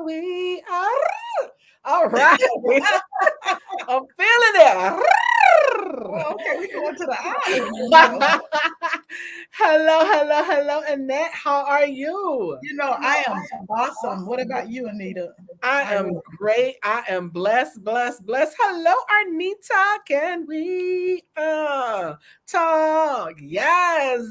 we are. All right. I'm feeling it. Oh, okay, we going to the eye. Hello, Annette. How are you? I am awesome. What about you, Anita? I How am you? great. I am blessed. Hello, Anita. Can we talk? Yes.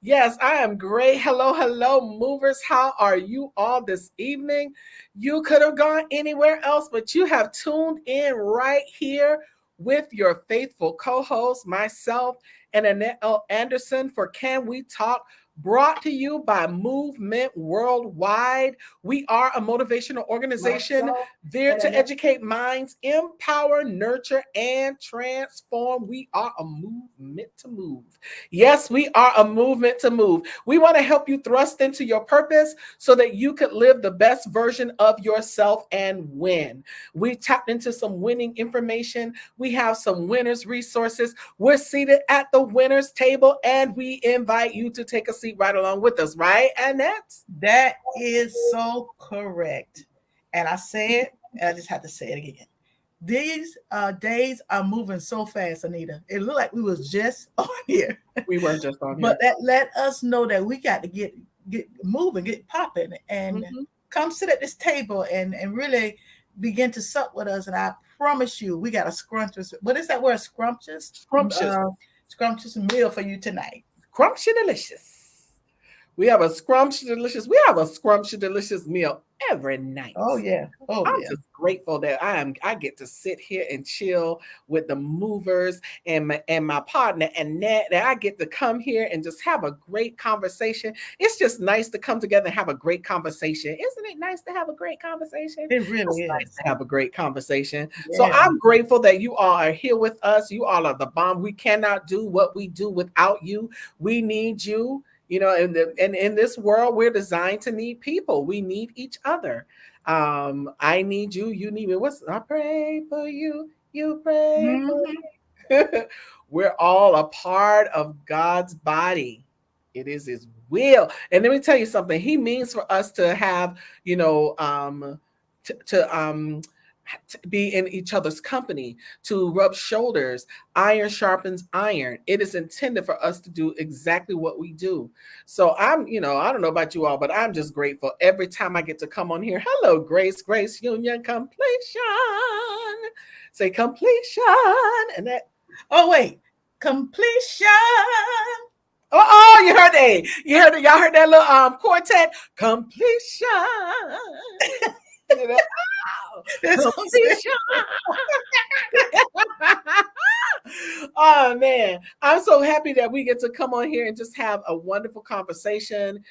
Yes, I am great. Hello, movers. How are you all this evening? You could have gone anywhere else, but you have tuned in right here with your faithful co-host, myself, and Annette L. Anderson for Can We Talk? Brought to you by Movement Worldwide. We are a motivational organization Myself there and to Annette. educate minds, empower, nurture, and transform. We are a movement to move. Yes, we are a movement to move. We want to help you thrust into your purpose so that you could live the best version of yourself and win. We tapped into some winning information. We have some winners resources. We're seated at the winners table and we invite you to take a seat right along with us, right, Annette? That is so correct. And I said, and I just have to say it again. These days are moving so fast, Anita. It looked like we was just on here, We were just on but here. that let us know that we got to get moving, get popping, and Mhm. come sit at this table and really begin to sup with us. And I promise you, we got a scrumptious. What is that word? Scrumptious, Scrumptious meal for you tonight. scrumptious, delicious. We have a scrumptious, delicious meal every night. Oh yeah. Oh I'm yeah. just grateful that I get to sit here and chill with the movers and my partner Annette. That I get to come here and just have a great conversation. It's just nice to come together and have a great conversation. Isn't it nice to have a great conversation? It really It's nice is. to have a great conversation. So Yeah. I'm grateful that you all are here with us. You all are the bomb. We cannot do what we do without you. We need you. And in this world, we're designed to need people. We need each other. I need you, you need me. I pray for you, you pray for Mhm. me. We're all a part of God's body. It is his will. And let me tell you something. He means for us to have, you know, to be in each other's company, to rub shoulders. Iron sharpens iron. It is intended for us to do exactly what we do. So I don't know about you all, but I'm just grateful every time I get to come on here. Hello, Grace Union Completion. Say completion. And that, Oh wait. Completion. you heard that. Y'all heard that little quartet completion. You know, That's what I'm saying. completion. Oh man, I'm so happy that we get to come on here and just have a wonderful conversation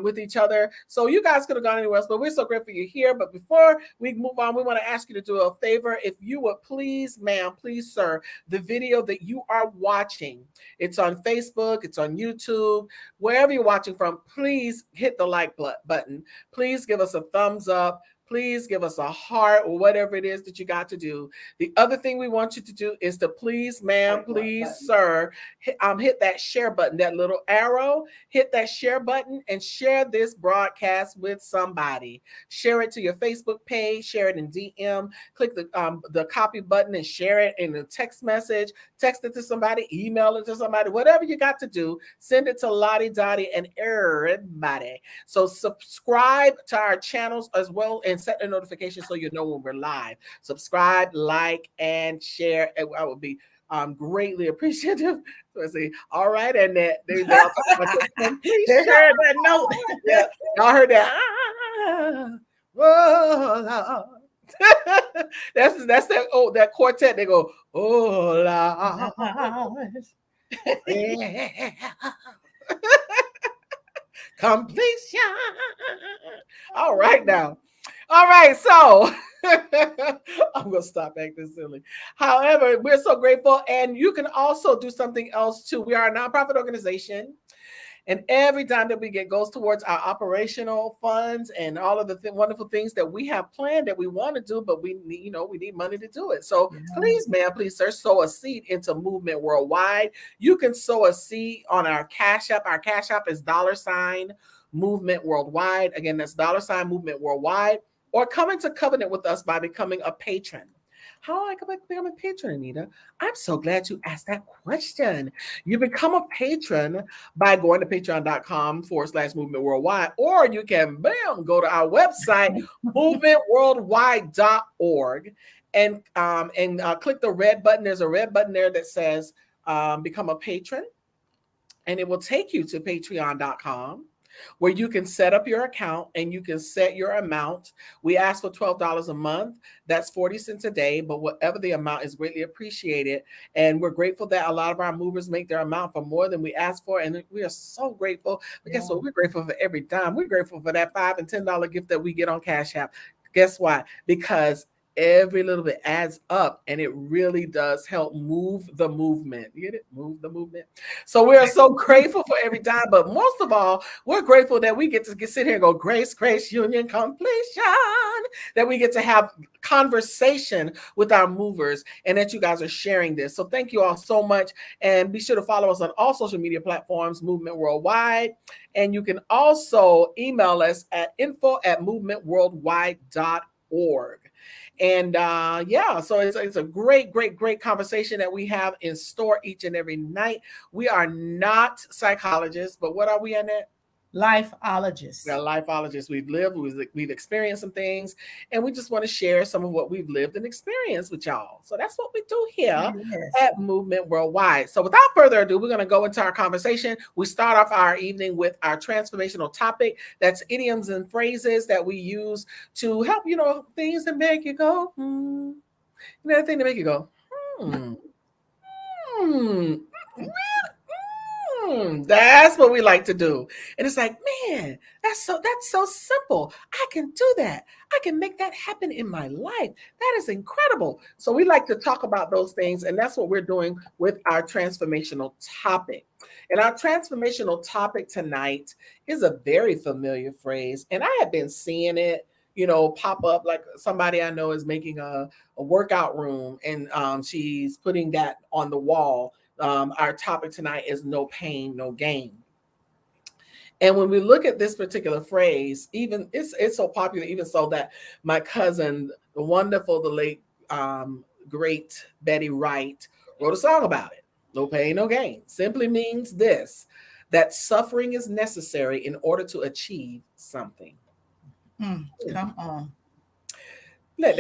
with each other. So you guys could have gone anywhere else, but we're so grateful you're here. But before we move on, we want to ask you to do a favor. If you would please, ma'am, please, sir, the video that you are watching, it's on Facebook, it's on YouTube, wherever you're watching from, please hit the like button. Please give us a thumbs up. Please give us a heart or whatever it is that you got to do. The other thing we want you to do is to please, ma'am, please, sir, hit that share button, that little arrow, hit that share button and share this broadcast with somebody. Share it to your Facebook page, share it in DM, click the copy button and share it in a text message, text it to somebody, email it to somebody, whatever you got to do, send it to Lottie Dottie and everybody. So subscribe to our channels as well and set the notifications so you know when we're live. Subscribe, like, and share. I would be greatly appreciative. So I say, all right, and that they all talk about your They completion. heard that note. Yeah, y'all heard that. Oh, Lord. that's that quartet. They go, oh Lord. Yeah. Completion. All right now. All right, so I'm gonna stop acting silly. However, we're so grateful, and you can also do something else too. We are a nonprofit organization, and every dime that we get goes towards our operational funds and all of the wonderful things that we have planned that we want to do, but we need money to do it. So please, ma'am, please, sir, sow a seed into Movement Worldwide. You can sow a seed on our Cash App. Our Cash App is $ Movement Worldwide. Again, that's $ Movement Worldwide. Or come into covenant with us by becoming a patron. How do I become a patron, Anita? I'm so glad you asked that question. You become a patron by going to patreon.com/movement worldwide, or you can, go to our website, movementworldwide.org, and click the red button. There's a red button there that says become a patron, and it will take you to patreon.com, where you can set up your account and you can set your amount. We ask for $12 a month. That's 40 cents a day, but whatever the amount is greatly appreciated. And we're grateful that a lot of our movers make their amount for more than we ask for. And we are so grateful. But guess what? We're grateful for every dime. We're grateful for that $5 and $10 gift that we get on Cash App. Guess why? Because every little bit adds up, and it really does help move the movement. You get it? Move the movement. So we are so grateful for every dime, but most of all, we're grateful that we get to sit here and go, grace, grace, union, completion, that we get to have conversation with our movers, and that you guys are sharing this. So thank you all so much, and be sure to follow us on all social media platforms, Movement Worldwide, and you can also email us at info@movementworldwide.org. And so it's a great conversation that we have in store each and every night. We are not psychologists, but what are we, Annette? Lifeologists. We're lifeologists. We've lived, we've experienced some things, and we just want to share some of what we've lived and experienced with y'all. So that's what we do here at Movement Worldwide. So without further ado, we're going to go into our conversation. We start off our evening with our transformational topic. That's idioms and phrases that we use to help, things that make you go, thing to make you go, that's what we like to do. And it's like, man, that's so simple. I can do that. I can make that happen in my life. That is incredible. So we like to talk about those things, and that's what we're doing with our transformational topic. And our transformational topic tonight is a very familiar phrase, and I have been seeing it pop up. Like somebody I know is making a workout room, and she's putting that on the wall. Our topic tonight is no pain, no gain. And when we look at this particular phrase, even it's so popular, even so that my cousin, the late, great Betty Wright, wrote a song about it. No pain, no gain. Simply means this, that suffering is necessary in order to achieve something. Come on. Let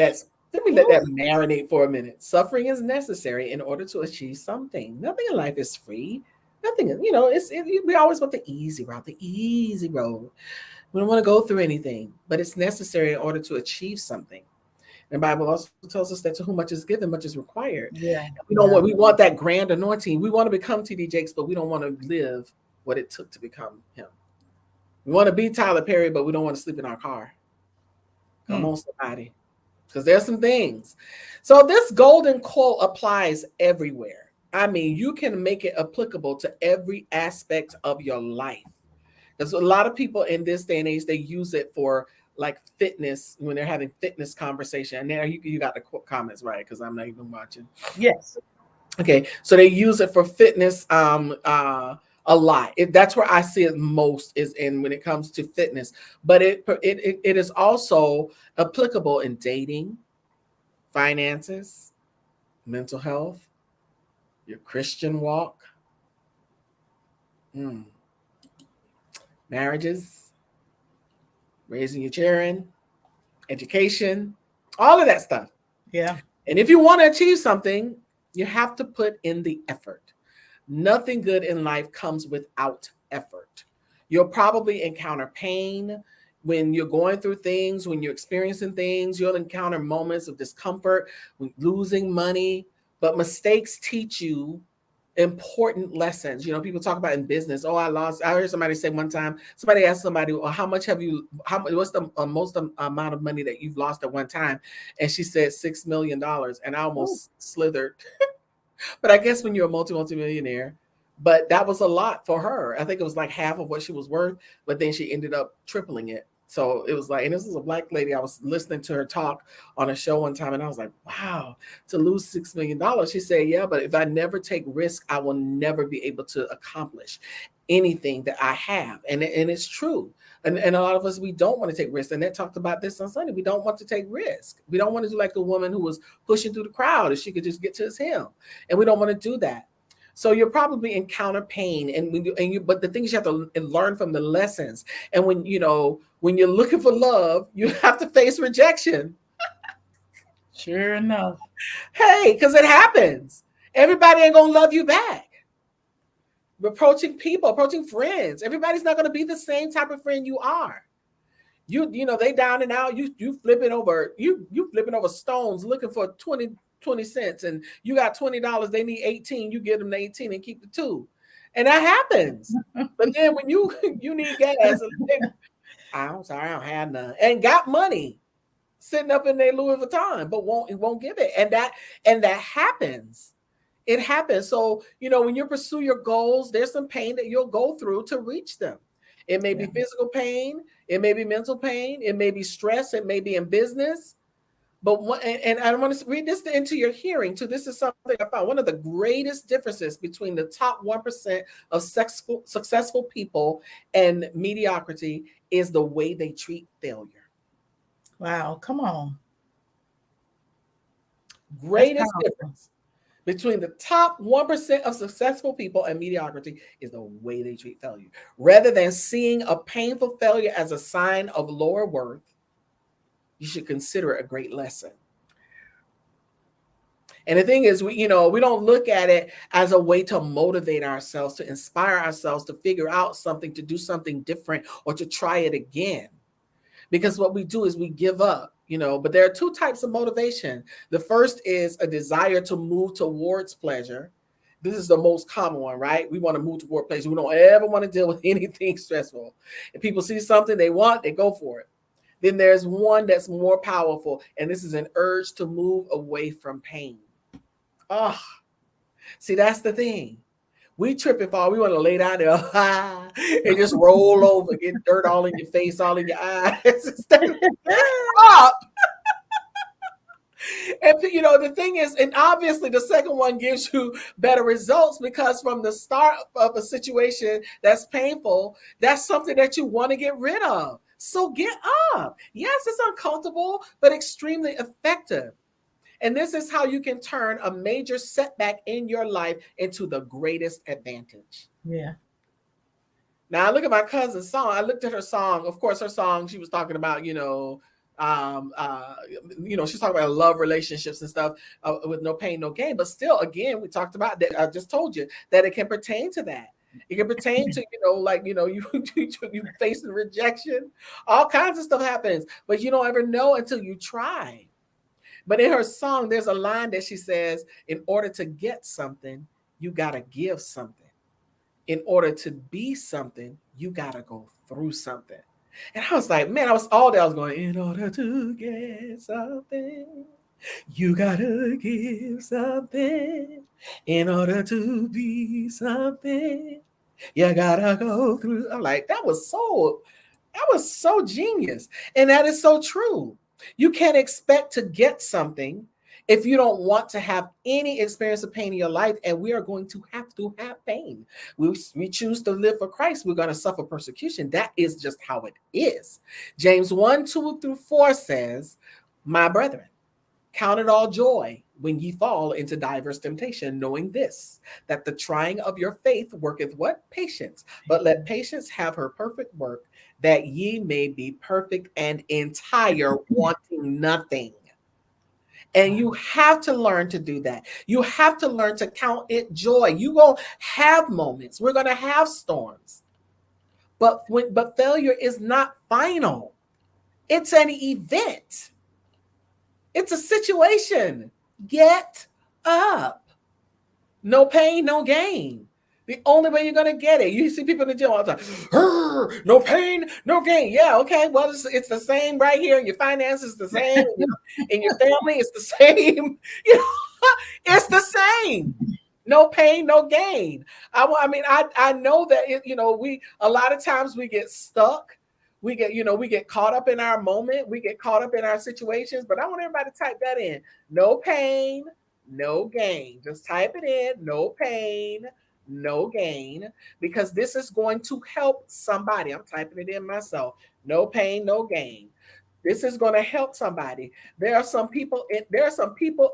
me let that marinate for a minute. Suffering is necessary in order to achieve something. Nothing in life is free. Nothing, we always want the easy route, the easy road. We don't want to go through anything, but it's necessary in order to achieve something. And the Bible also tells us that to whom much is given, much is required. Yeah. We want that grand anointing. We want to become TD Jakes, but we don't want to live what it took to become him. We want to be Tyler Perry, but we don't want to sleep in our car. Come on, somebody. Because there's some things. So this golden quote applies everywhere. I mean, you can make it applicable to every aspect of your life. Because a lot of people in this day and age, they use it for like fitness when they're having fitness conversation. And there you got the comments right, because I'm not even watching. Yes. Okay, so they use it for fitness a lot. That's where I see it most, is in when it comes to fitness. But it is also applicable in dating, finances, mental health, your Christian walk, marriages, raising your children, education, all of that stuff. Yeah. And if you want to achieve something, you have to put in the effort. Nothing good in life comes without effort. You'll probably encounter pain when you're going through things, when you're experiencing things. You'll encounter moments of discomfort, losing money, but mistakes teach you important lessons. People talk about in business. I heard somebody say one time, somebody asked somebody, well, what's the most amount of money that you've lost at one time? And she said $6 million. And I almost slithered. But I guess when you're a multi-millionaire, but that was a lot for her. I think it was like half of what she was worth, but then she ended up tripling it. So it was like, and this is a Black lady. I was listening to her talk on a show one time, and I was like, wow, to lose $6 million. She said, yeah, but if I never take risk, I will never be able to accomplish. anything that I have. And it's true. And a lot of us, we don't want to take risks. And they talked about this on Sunday. We don't want to take risks. We don't want to do like the woman who was pushing through the crowd if she could just get to his hem. And we don't want to do that. So you'll probably encounter pain, but the things you have to learn from the lessons. And when you're looking for love, you have to face rejection. Sure enough. Hey, because it happens. Everybody ain't gonna love you back. Approaching people, approaching friends. Everybody's not gonna be the same type of friend you are. They down and out. You flipping over stones looking for 20 cents, and you got $20. They need 18. You give them the 18 and keep the 2, and that happens. But then when you need gas, I'm sorry, I don't have none, and got money sitting up in their Louis Vuitton, but won't give it, and that happens. It happens. So when you pursue your goals, there's some pain that you'll go through to reach them. It may be physical pain, it may be mental pain, it may be stress, it may be in business. But and I want to read this into your hearing too. This is something I found. One of the greatest differences between the top 1% of successful people and mediocrity is the way they treat failure. Wow, come on. Greatest difference between the top 1% of successful people and mediocrity is the way they treat failure. Rather than seeing a painful failure as a sign of lower worth, you should consider it a great lesson. And the thing is, we don't look at it as a way to motivate ourselves, to inspire ourselves, to figure out something, to do something different, or to try it again. Because what we do is we give up, but there are two types of motivation. The first is a desire to move towards pleasure. This is the most common one, right? We want to move toward pleasure. We don't ever want to deal with anything stressful. If people see something they want, they go for it. Then there's one that's more powerful, and this is an urge to move away from pain. Oh, see, that's the thing. We trip and fall. We want to lay down there and just roll over, get dirt all in your face, all in your eyes. Stop. And the thing is, and obviously the second one gives you better results, because from the start of a situation that's painful, that's something that you want to get rid of. So get up. Yes, it's uncomfortable, but extremely effective. And this is how you can turn a major setback in your life into the greatest advantage. Yeah. Now I look at my cousin's song. I looked at her song. Of course, her song, she was talking about, she's talking about love relationships and stuff with no pain, no gain. But still, again, we talked about that. I just told you that it can pertain to that. It can pertain to, you facing rejection. All kinds of stuff happens, but you don't ever know until you try. But in her song, there's a line that she says, in order to get something, you got to give something. In order to be something, you got to go through something. And I was like, man, I was going, in order to get something, you got to give something. In order to be something, you got to go through. I'm like, that was so genius. And that is so true. You can't expect to get something if you don't want to have any experience of pain in your life, and we are going to have pain. We choose to live for Christ, we're going to suffer persecution. That is just how it is. James 1:2-4 says, my brethren, count it all joy when ye fall into diverse temptation, knowing this, that the trying of your faith worketh what? Patience. But let patience have her perfect work, that ye may be perfect and entire, wanting nothing. And you have to learn to do that. You have to learn to count it joy. You're going to have moments. We're going to have storms. But failure is not final. It's an event. It's a situation. Get up. No pain, no gain. The only way you're going to get it. You see people in the gym all the time. No pain, no gain. Yeah, okay. Well, it's the same right here. Your finances the same. In your family, it's the same. It's the same. No pain, no gain. I know that, we a lot of times we get stuck. We get caught up in our moment. We get caught up in our situations. But I want everybody to type that in. No pain, no gain. Just type it in. No pain, no gain, because this is going to help somebody. I'm typing it in myself. No pain, no gain. This is going to help somebody. There are some people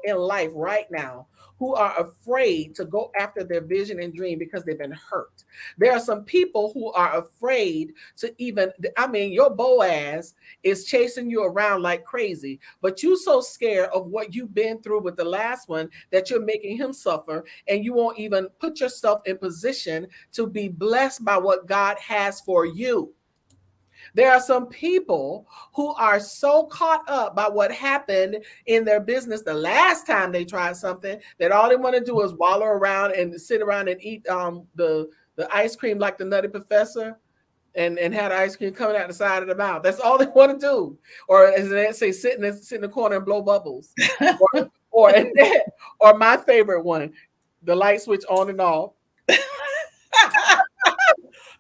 in life right now who are afraid to go after their vision and dream because they've been hurt. There are some people who are afraid to even, I mean, your Boaz is chasing you around like crazy, but you so scared of what you've been through with the last one that you're making him suffer, and you won't even put yourself in position to be blessed by what God has for you. There are some people who are so caught up by what happened in their business the last time they tried something that all they want to do is wallow around and sit around and eat the ice cream like the Nutty Professor, and have the ice cream coming out the side of the mouth. That's all they want to do. Or as they say, sit in the corner and blow bubbles. or or my favorite one, the light switch on and off.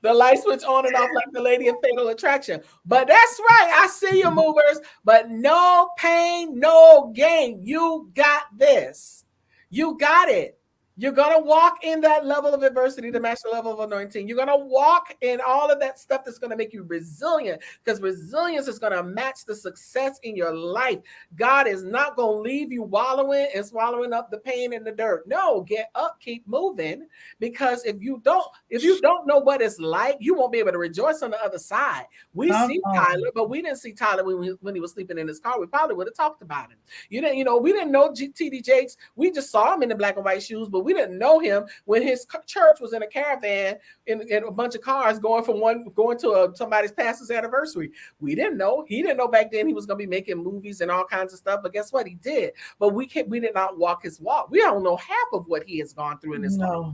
The light switch on and off like the lady in Fatal Attraction. But that's right. I see you, movers. But no pain, no gain. You got this. You got it. You're going to walk in that level of adversity to match the level of anointing. You're going to walk in all of that stuff that's going to make you resilient, because resilience is going to match the success in your life. God is not going to leave you wallowing and swallowing up the pain and the dirt. No, get up, keep moving, because if you don't know what it's like, you won't be able to rejoice on the other side. We see Tyler, but we didn't see Tyler when he was sleeping in his car. We probably would have talked about him. We didn't know TD Jakes. We just saw him in the black and white shoes, but we didn't know him when his church was in a caravan in a bunch of cars going to somebody's pastor's anniversary. We didn't know. He didn't know back then he was going to be making movies and all kinds of stuff. But guess what? He did. But we did not walk his walk. We don't know half of what he has gone through in his life.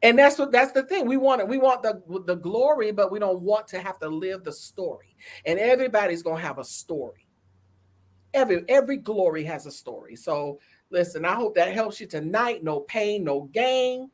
And that's the thing. We want the glory, but we don't want to have to live the story. And everybody's going to have a story. Every glory has a story. So listen, I hope that helps you tonight. No pain, no gain.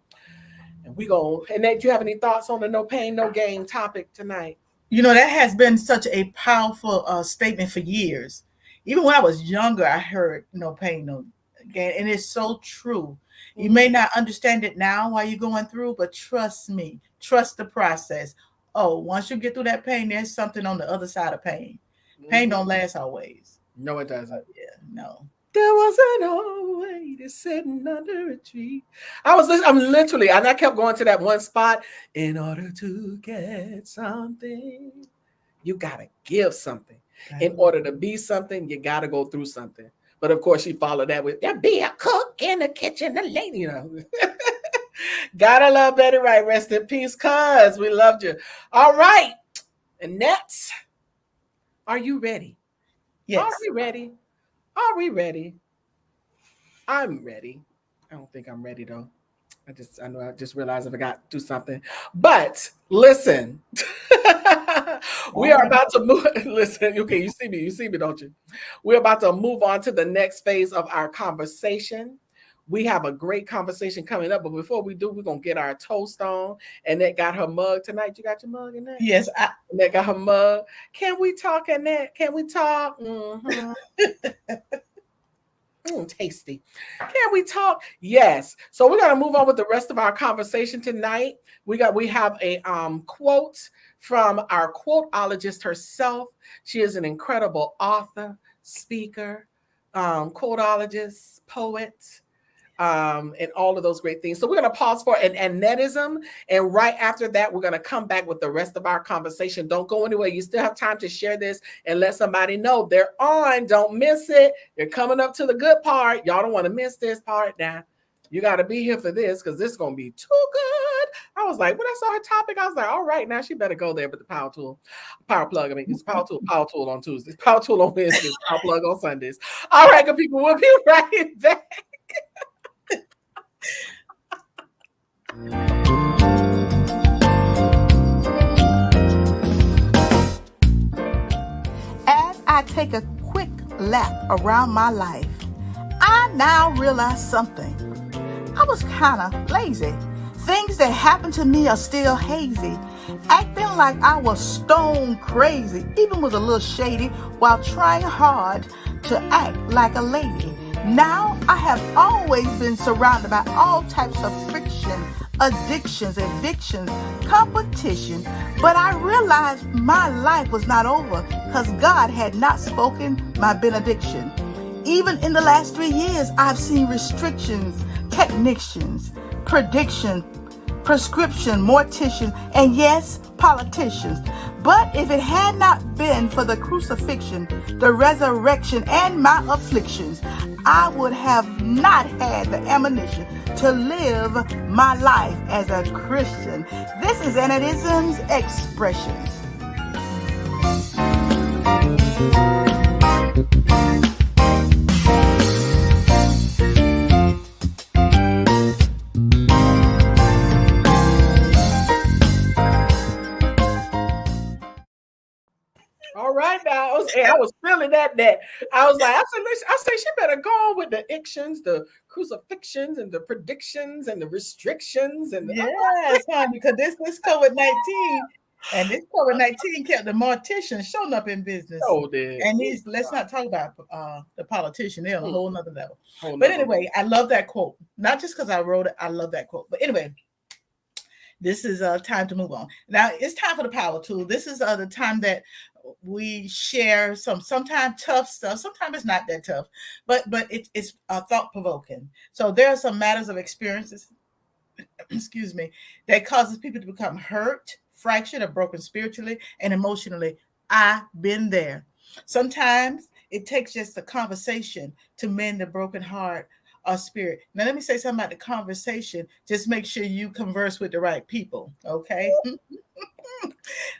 And Annette, do you have any thoughts on the no pain, no gain topic tonight? That has been such a powerful statement for years. Even when I was younger, I heard no pain, no gain. And it's so true. Mm-hmm. You may not understand it now while you're going through, but trust me, trust the process. Oh, once you get through that pain, there's something on the other side of pain. Mm-hmm. Pain don't last always. No, it doesn't. Yeah, no. There wasn't always sitting under a tree. I'm literally, and I kept going to that one spot. In order to get something, you got to give something. In order to be something, you got to go through something. But of course, she followed that with, there be a cook in the kitchen, the lady, Gotta love Betty Wright. Rest in peace, cuz we loved you. All right. Annette, are you ready? Yes. Are we ready? Are we ready? I'm ready. I don't think I'm ready though. I just realized I forgot to do something. But listen, we are about to move. Listen, okay, you see me, don't you? We're about to move on to the next phase of our conversation. We have a great conversation coming up, but before we do, we're gonna get our toast on. Annette got her mug tonight. You got your mug, Annette? Yes. Annette got her mug. Can we talk, Annette? Can we talk? Mm-hmm. Tasty. Can we talk? Yes. So we're gonna move on with the rest of our conversation tonight. We have a quote from our quoteologist herself. She is an incredible author, speaker, quoteologist, poet. And all of those great things. So we're going to pause for an Annettism. And right after that, we're going to come back with the rest of our conversation. Don't go anywhere. You still have time to share this and let somebody know they're on. Don't miss it. They're coming up to the good part. Y'all don't want to miss this part now. You got to be here for this because this is going to be too good. I was like, when I saw her topic, I was like, all right, now she better go there with the power plug. I mean, it's power tool on Tuesdays, power tool on Wednesdays, power plug on Sundays. All right, good people, we'll be right back. As I take a quick lap around my life, I now realize something. I was kind of lazy. Things that happened to me are still hazy. Acting like I was stone crazy, even was a little shady while trying hard to act like a lady. Now I have always been surrounded by all types of friction, addictions, evictions, competition, but I realized my life was not over because God had not spoken my benediction. Even in the last 3 years, I've seen restrictions, technicians, prediction, prescription, mortician, and yes, politicians. But if it had not been for the crucifixion, the resurrection, and my afflictions, I would have not had the ammunition to live my life as a Christian. This is Annette's Expressions. All right, now I was feeling that. I was like, I said, she better go on with the ictions, the crucifixions, and the predictions, and the restrictions, and Yes, honey, because this COVID-19, and this COVID-19 kept the mortician showing up in business. so did. And let's not talk about the politician. They're on a whole nother level. Whole But nother anyway, I love that quote. Not just because I wrote it, I love that quote. But anyway, this is time to move on. Now it's time for the power tool. This is the time that we share sometimes tough stuff. Sometimes it's not that tough, but it's thought provoking. So there are some matters of experiences, excuse me, that causes people to become hurt, fractured, or broken spiritually and emotionally. I've been there. Sometimes it takes just a conversation to mend the broken heart or spirit. Now, let me say something about the conversation. Just make sure you converse with the right people, okay?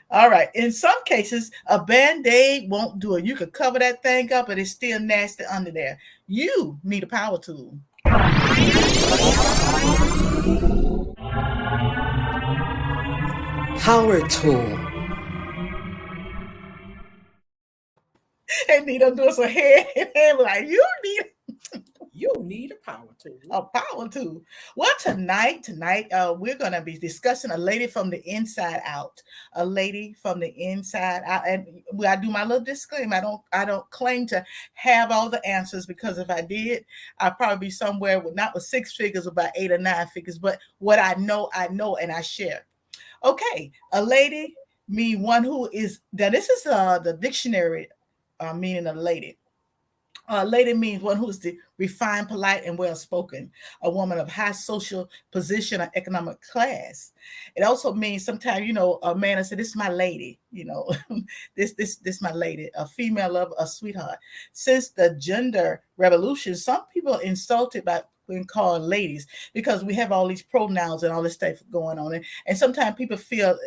All right. In some cases, a Band-Aid won't do it. You could cover that thing up, but it's still nasty under there. You need a power tool. Power tool. Anita doing some head like, You need a power tool. A power tool. Well, tonight, we're going to be discussing a lady from the inside out. A lady from the inside out. And I do my little disclaimer. I don't claim to have all the answers, because if I did, I'd probably be somewhere not with 6 figures, about 8 or 9 figures. But what I know, and I share. Okay, a lady mean one who is. Now, this is the dictionary meaning of lady. Lady means one who is refined, polite, and well-spoken, a woman of high social position or economic class. It also means sometimes, a man will say, this is my lady, this my lady, a female lover, a sweetheart. Since the gender revolution, some people are insulted by being called ladies because we have all these pronouns and all this stuff going on. And sometimes people feel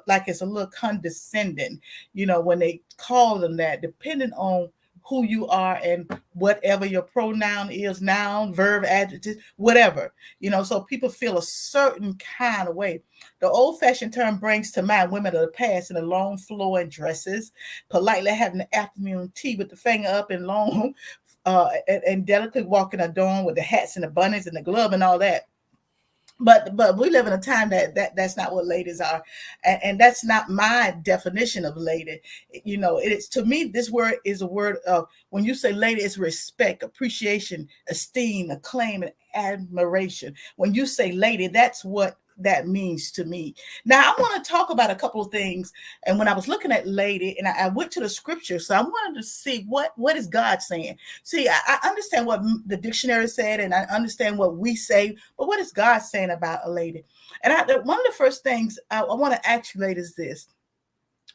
like it's a little condescending, when they call them that, depending on who you are and whatever your pronoun is, noun, verb, adjective, whatever, so people feel a certain kind of way. The old-fashioned term brings to mind women of the past in the long flowing dresses, politely having the afternoon tea with the finger up and long, and delicately walking adorned with the hats and the bunnies and the glove and all that. But we live in a time that's not what ladies are, and that's not my definition of lady. It is, to me, this word is a word of, when you say lady, it's respect, appreciation, esteem, acclaim, and admiration. When you say lady, that's what that means to me. Now, I want to talk about a couple of things. And when I was looking at lady, and I went to the scripture, so I wanted to see what is God saying. See, I understand what the dictionary said, and I understand what we say, but what is God saying about a lady? And one of the first things I want to ask you, ladies, is this.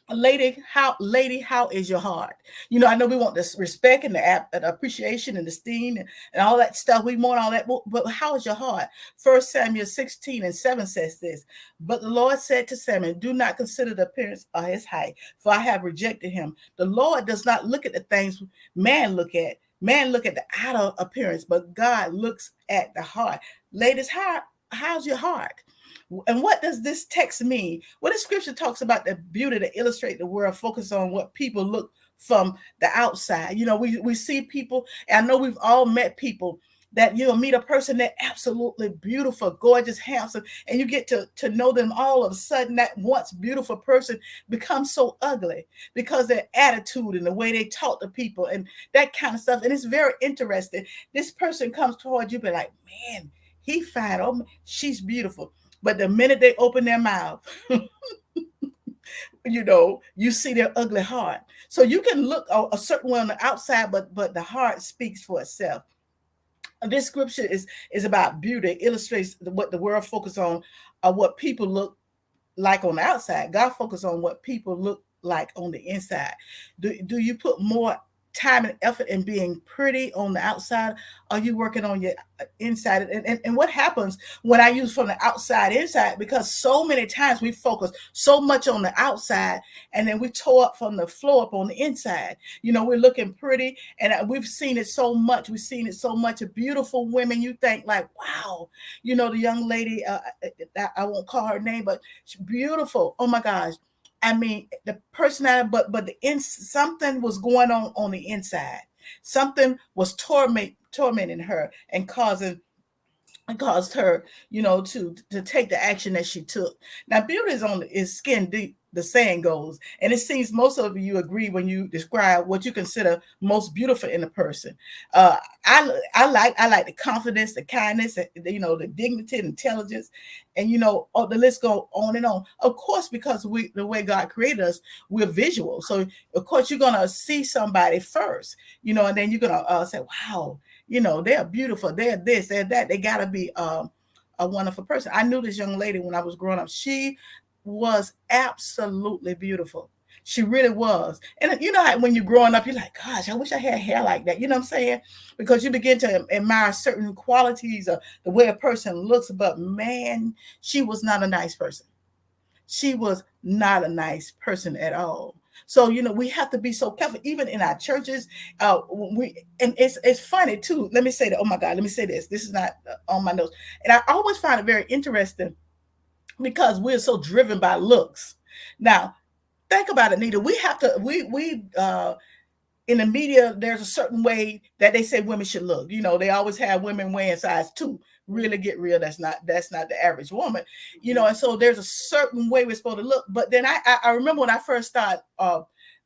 Lady, how is your heart? I know we want this respect and the appreciation and esteem and all that stuff. We want all that, but how is your heart? 1 Samuel 16:7 says this. But the Lord said to Samuel, do not consider the appearance of his height, for I have rejected him. The Lord does not look at the things man look at. Man look at the outer appearance, but God looks at the heart. Ladies, how's your heart? And what does this text mean? Well, the scripture talks about the beauty to illustrate the world, focus on what people look from the outside. We see people, and I know we've all met people that you'll meet a person that absolutely beautiful, gorgeous, handsome, and you get to know them. All of a sudden, that once beautiful person becomes so ugly because their attitude and the way they talk to people and that kind of stuff. And it's very interesting. This person comes towards you, be like, man, he fine. Oh, she's beautiful. But the minute they open their mouth, you see their ugly heart. So you can look a certain way on the outside, but the heart speaks for itself. This scripture is about beauty. It illustrates what the world focuses on, what people look like on the outside. God focuses on what people look like on the inside. Do you put more time and effort in being pretty on the outside? Are you working on your inside? And what happens when I use from the outside inside? Because so many times we focus so much on the outside and then we tore up from the floor up on the inside. We're looking pretty, and we've seen it so much. We've seen it so much of beautiful women. You think like, wow, the young lady, I won't call her name, but she's beautiful. Oh my gosh. I mean, the personality, but something was going on the inside. Something was tormenting her and caused her, to take the action that she took. Now, beauty is skin deep, the saying goes, and it seems most of you agree when you describe what you consider most beautiful in a person. I like the confidence, the kindness, the dignity, and intelligence, and the list go on and on. Of course, because the way God created us, we're visual. So of course you're gonna see somebody first, and then you're gonna say, wow, they're beautiful, they're this, they're that. They gotta be a wonderful person. I knew this young lady when I was growing up. She was absolutely beautiful. She really was. And how when you're growing up, you're like, gosh, I wish I had hair like that. You know what I'm saying? Because you begin to admire certain qualities of the way a person looks. But man, she was not a nice person. She was not a nice person at all. So, we have to be so careful, even in our churches. And it's funny too. Let me say that. Oh my God, let me say this. This is not on my notes. And I always find it very interesting because we're so driven by looks. Now, think about it, Anita. We have to, in the media, there's a certain way that they say women should look. They always have women wearing size 2. Really get real. That's not the average woman, and so there's a certain way we're supposed to look. But then I remember when I first started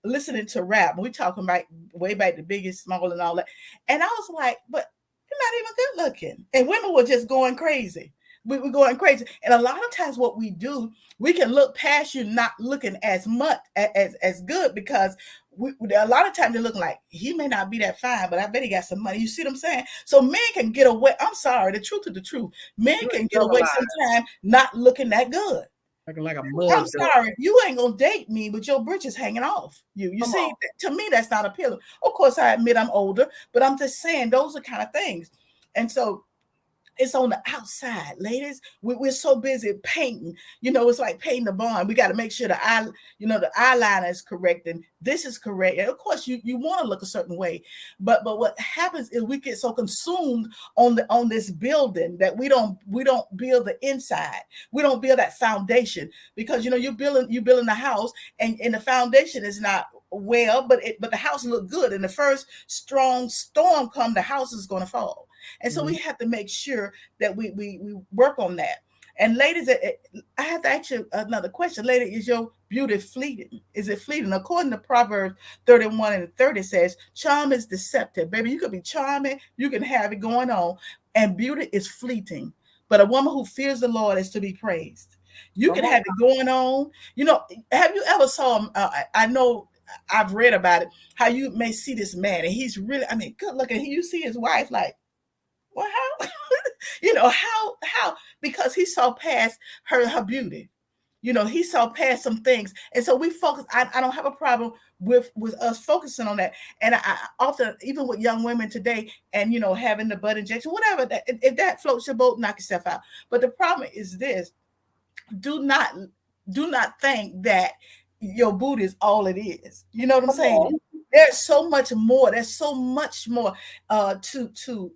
listening to rap, we talking about way back the Biggest, Small, and all that. And I was like, but you're not even good looking. And women were just going crazy. We were going crazy. And a lot of times what we do, we can look past you not looking as much as good, because a lot of times they're looking like, he may not be that fine, but I bet he got some money. You see what I'm saying? So men can get away. I'm sorry, the truth is the truth. Men can get away sometimes not looking that good. Looking like a mug. I'm sorry, you ain't gonna date me, but your britches hanging off. You see, to me, that's not appealing. Of course, I admit I'm older, but I'm just saying those are kind of things. And so it's on the outside, ladies. We're so busy painting. It's like painting the barn. We got to make sure the eyeliner is correct and this is correct. And of course, you want to look a certain way, but what happens is we get so consumed on this building that we don't build the inside. We don't build that foundation, because you're building a house and the foundation is not well, but the house look good. And the first strong storm come, the house is going to fall. And so we have to make sure that we work on that. And ladies, I have to ask you another question. Lady, is your beauty fleeting? Is it fleeting? According to Proverbs 31 and 30 says, charm is deceptive. Baby, you could be charming, you can have it going on, and beauty is fleeting. But a woman who fears the Lord is to be praised. You can have it going on. Have you ever saw, I know I've read about it, how you may see this man and he's really, good looking. You see his wife like, well, how? how? Because he saw past her beauty. He saw past some things. And so we focus. I don't have a problem with us focusing on that. And I often, even with young women today, and, having the butt injection, whatever, if that floats your boat, knock yourself out. But the problem is this: do not think that your booty is all it is. You know what I'm saying? There's so much more. There's so much more to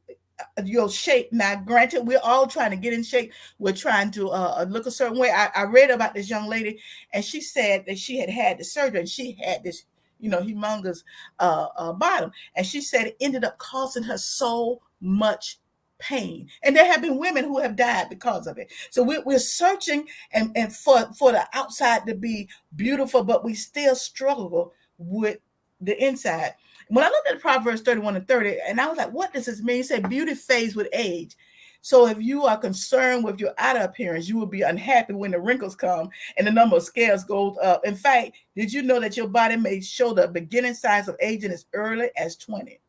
your shape. Now, granted, we're all trying to get in shape. We're trying to look a certain way. I read about this young lady, and she said that she had the surgery, and she had this, humongous bottom. And she said it ended up costing her so much pain. And there have been women who have died because of it. So we're searching and for the outside to be beautiful, but we still struggle with the inside. When I looked at Proverbs 31 and 30, and I was like, what does this mean? It said beauty fades with age. So if you are concerned with your outer appearance, you will be unhappy when the wrinkles come and the number of scales goes up. In fact, did you know that your body may show the beginning signs of aging as early as 20?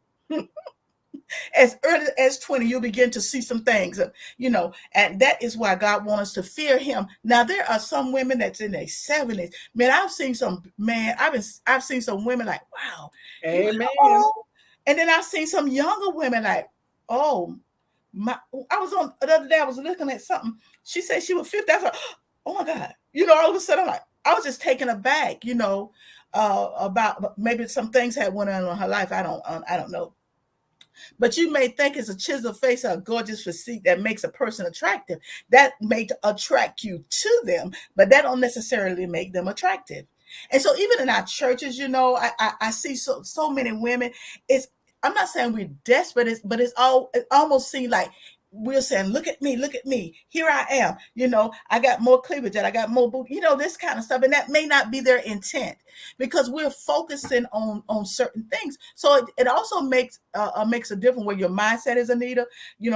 As early as 20, you'll begin to see some things, and that is why God wants us to fear him. Now, there are some women that's in their 70s. Man, I've seen some women like, wow, Amen. and then I've seen some younger women like, oh, I was on the other day, I was looking at something. She said she was 50. I was like, oh my God. All of a sudden, I was just taken aback, about maybe some things had went on in her life. I don't know. But you may think it's a chiseled face or a gorgeous physique that makes a person attractive. That may attract you to them, but that don't necessarily make them attractive. And so even in our churches, I see so many women. I'm not saying we're desperate, but it almost seems like we're saying, look at me, here I am, I got more cleavage, and I got more boob, this kind of stuff. And that may not be their intent, because we're focusing on certain things. So it also makes a difference where your mindset is, Anita.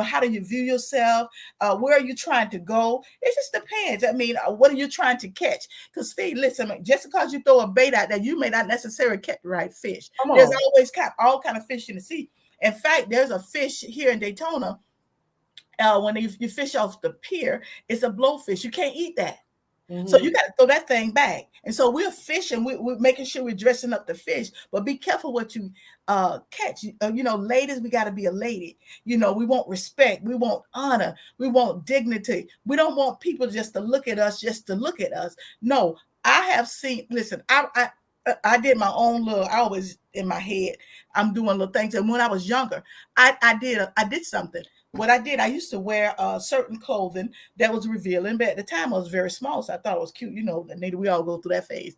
How do you view yourself? Where are you trying to go? It just depends. I mean, what are you trying to catch? Because Steve, listen, just because you throw a bait out there, you may not necessarily catch the right fish. There's always all kind of fish in the sea. In fact, there's a fish here in Daytona. When you fish off the pier, it's a blowfish. You can't eat that. Mm-hmm. So you got to throw that thing back. And so we're fishing. We're making sure we're dressing up the fish. But be careful what you catch. Ladies, we got to be a lady. We want respect. We want honor. We want dignity. We don't want people just to look at us, No, I have seen, listen, I did my own little, I always in my head, I'm doing little things. And when I was younger, I did something. What I did, I used to wear certain clothing that was revealing, but at the time I was very small, so I thought it was cute. Anita, we all go through that phase.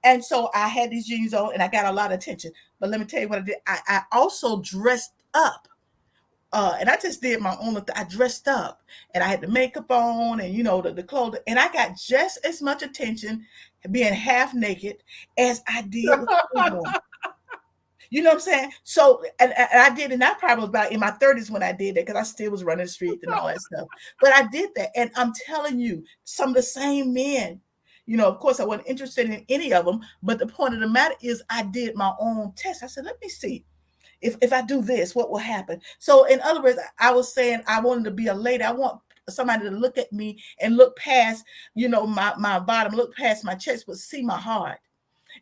And so I had these jeans on, and I got a lot of attention. But let me tell you what I did. I also dressed up, and I just did my own. I dressed up, and I had the makeup on, and the clothing, and I got just as much attention being half naked as I did with clothes on. You know what I'm saying? So, and I did, and I probably was about in my 30s when I did that, because I still was running the streets and all that stuff. But I did that, and I'm telling you, some of the same men, of course, I wasn't interested in any of them, but the point of the matter is I did my own test. I said, let me see. If I do this, what will happen? So, in other words, I was saying I wanted to be a lady. I want somebody to look at me and look past, my bottom, look past my chest, but see my heart.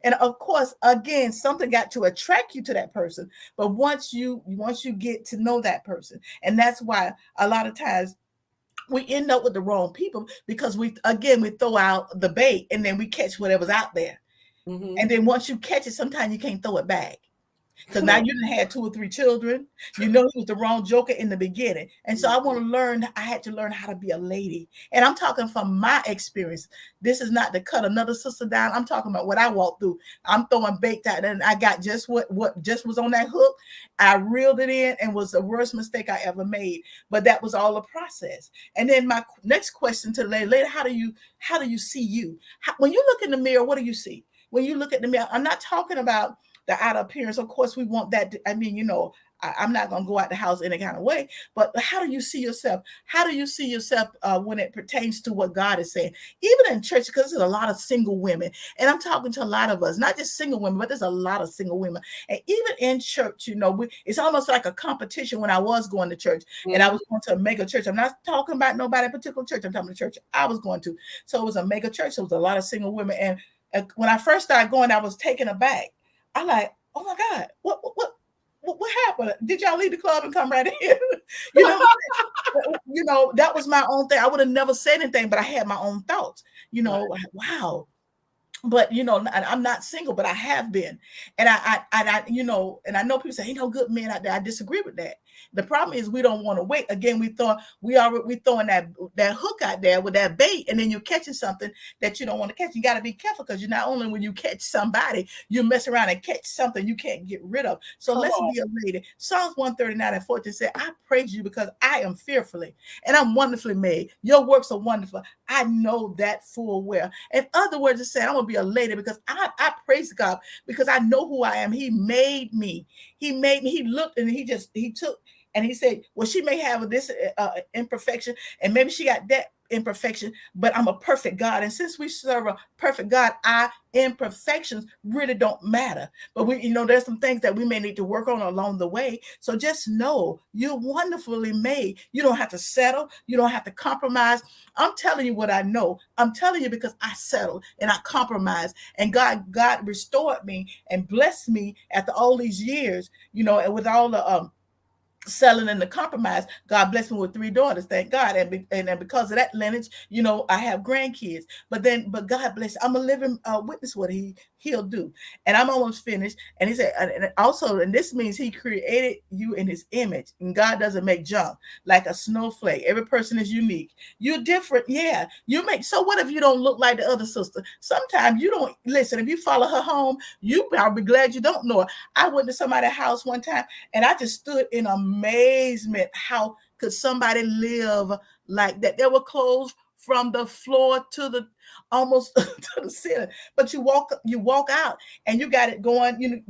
And of course, again, something got to attract you to that person. But once you get to know that person, and that's why a lot of times we end up with the wrong people, because we throw out the bait and then we catch whatever's out there. Mm-hmm. And then once you catch it, sometimes you can't throw it back. Because now you done had 2 or 3 children. He was the wrong joker in the beginning. And so I had to learn how to be a lady. And I'm talking from my experience. This is not to cut another sister down. I'm talking about what I walked through. I'm throwing bait out, and I got just what just was on that hook. I reeled it in, and was the worst mistake I ever made. But that was all a process. And then my next question to later, how do you see you? When you look in the mirror, what do you see? When you look at the mirror, I'm not talking about the outer appearance. Of course, we want that. I'm not going to go out the house any kind of way, but how do you see yourself? How do you see yourself when it pertains to what God is saying? Even in church, because there's a lot of single women, and I'm talking to a lot of us, not just single women, but there's a lot of single women. And even in church, it's almost like a competition. When I was going to church, and I was going to a mega church, I'm not talking about nobody particular church. I'm talking about the church I was going to. So it was a mega church. So it was a lot of single women. And when I first started going, I was taken aback. I like, oh my God, what happened? Did y'all leave the club and come right in? That was my own thing. I would have never said anything, but I had my own thoughts. Wow. But I'm not single, but I have been, and I and I know people say, good men out there. I disagree with that. The problem is we don't want to wait. Again, we throwing that hook out there with that bait, and then you're catching something that you don't want to catch. You got to be careful, because you're not only, when you catch somebody, you mess around and catch something you can't get rid of. So let's be a lady. Psalms 139:14 said, I praise you because I am fearfully and I'm wonderfully made. Your works are wonderful. I know that full well. In other words, it said, I'm going to be a lady because I praise God because I know who I am. He made me. He made me. He looked and he took and he said, well, she may have this imperfection and maybe she got that imperfection, but I'm a perfect God. And since we serve a perfect God, our imperfections really don't matter. But there's some things that we may need to work on along the way. So just know you're wonderfully made. You don't have to settle. You don't have to compromise. I'm telling you what I know. I'm telling you because I settled and I compromised, and God restored me and blessed me after all these years, and with all the selling and the compromise. God blessed me with 3 daughters, thank God, and because of that lineage, I have grandkids. But God bless. I'm a living witness what He'll do. And I'm almost finished. And He said, and this means He created you in His image, and God doesn't make junk like a snowflake. Every person is unique. You're different, yeah. So what if you don't look like the other sister? Sometimes you don't listen. If you follow her home, you probably glad you don't know her. I went to somebody's house one time, and I just stood in amazement. How could somebody live like that? There were clothes from the floor to the almost to the ceiling, but you walk out and you got it going, you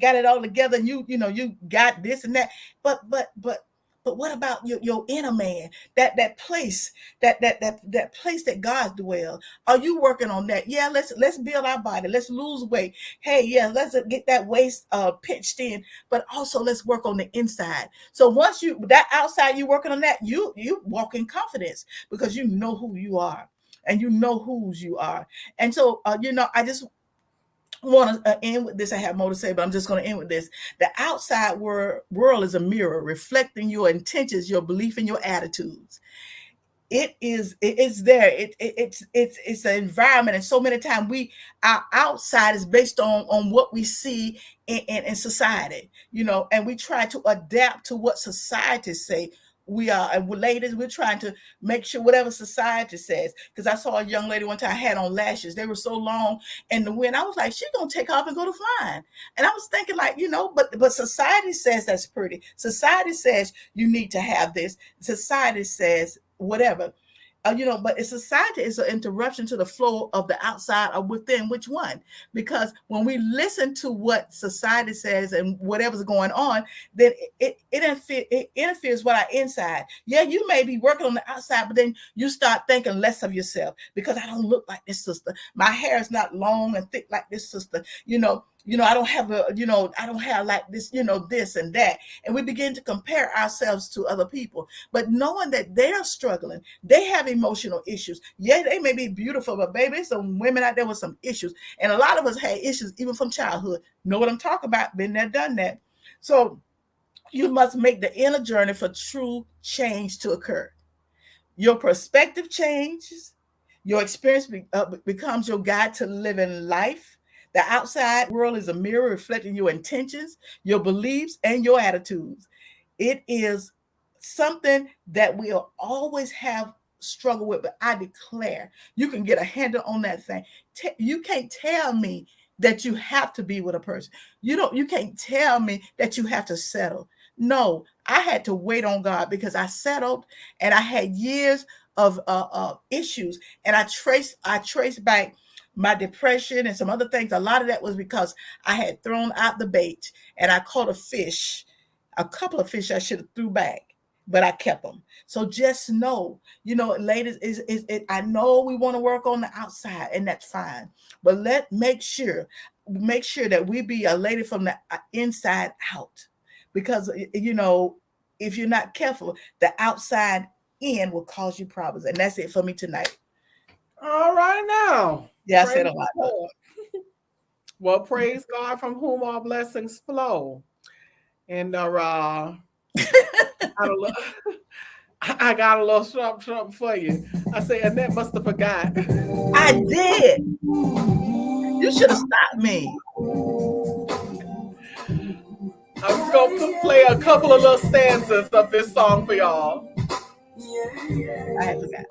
got it all together, and you got this and that, but what about your inner man, that place that place that God dwells? Are you working on that? Yeah, let's build our body, let's lose weight. Hey, yeah, let's get that waist pitched in, but also let's work on the inside. So once that outside, you working on that, you walk in confidence because you know who you are and you know whose you are. And so I just want to end with this. I have more to say, but I'm just going to end with this. The outside world is a mirror reflecting your intentions, your belief, and your attitudes. It's there. It's an environment, and so many times our outside is based on what we see in society, and we try to adapt to what society say. We are, and ladies, we're trying to make sure whatever society says. Because I saw a young lady one time had on lashes. They were so long in the wind. I was like, she's gonna take off and go to flying. And I was thinking, like, but society says that's pretty. Society says you need to have this. Society says whatever. But society is an interruption to the flow of the outside or within. Which one? Because when we listen to what society says and whatever's going on, then it interferes with our inside. Yeah, you may be working on the outside, but then you start thinking less of yourself because I don't look like this sister. My hair is not long and thick like this sister. I don't have I don't have like this, this and that. And we begin to compare ourselves to other people, but knowing that they're struggling, they have emotional issues. Yeah, they may be beautiful, but baby, some women out there with some issues. And a lot of us had issues even from childhood. Know what I'm talking about? Been there, done that. So you must make the inner journey for true change to occur. Your perspective changes. Your experience becomes your guide to living life. The outside world is a mirror reflecting your intentions, your beliefs, and your attitudes. It is something that we'll always have struggle with, but I declare you can get a handle on that thing. You can't tell me that you have to be with a person. You can't tell me that you have to settle. No, I had to wait on God because I settled and I had years of issues, and I traced back my depression and some other things. A lot of that was because I had thrown out the bait and I caught a couple of fish I should have threw back, but I kept them. So just know, ladies, I know we want to work on the outside, and that's fine, but make sure that we be a lady from the inside out, because if you're not careful, the outside in will cause you problems. And that's it for me tonight. All right now. Yeah, I said a lot. Well, praise God from whom all blessings flow. And I got a little something for you. I say Annette must have forgot. I did. You should have stopped me. I'm just gonna play a couple of little stanzas of this song for y'all. I had forgot.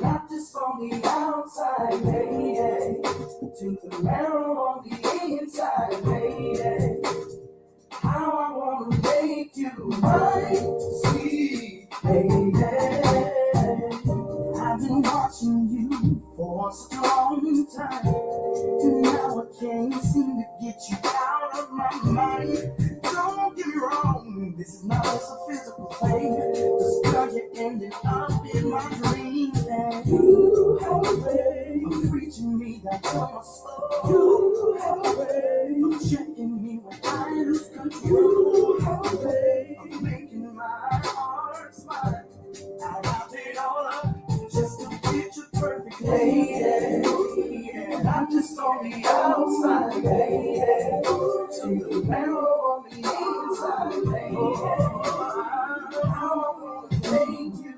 Not just on the outside, lady, to the marrow on the inside, lady. How I wanna make you my sweet lady. I've been watching you for such a long time, and now I can't seem to get you out of my mind. Don't get me wrong, this is not just a physical thing. This girl, you ended up in my dreams, and you have a way of reaching me down to my soul. You have a way of checking me when I lose control. You have a way of making my heart smile. I wrapped it all up just to get you perfect, lady. And I'm just on the outside, lady. To the marrow on the inside, lady. How I wanna make you.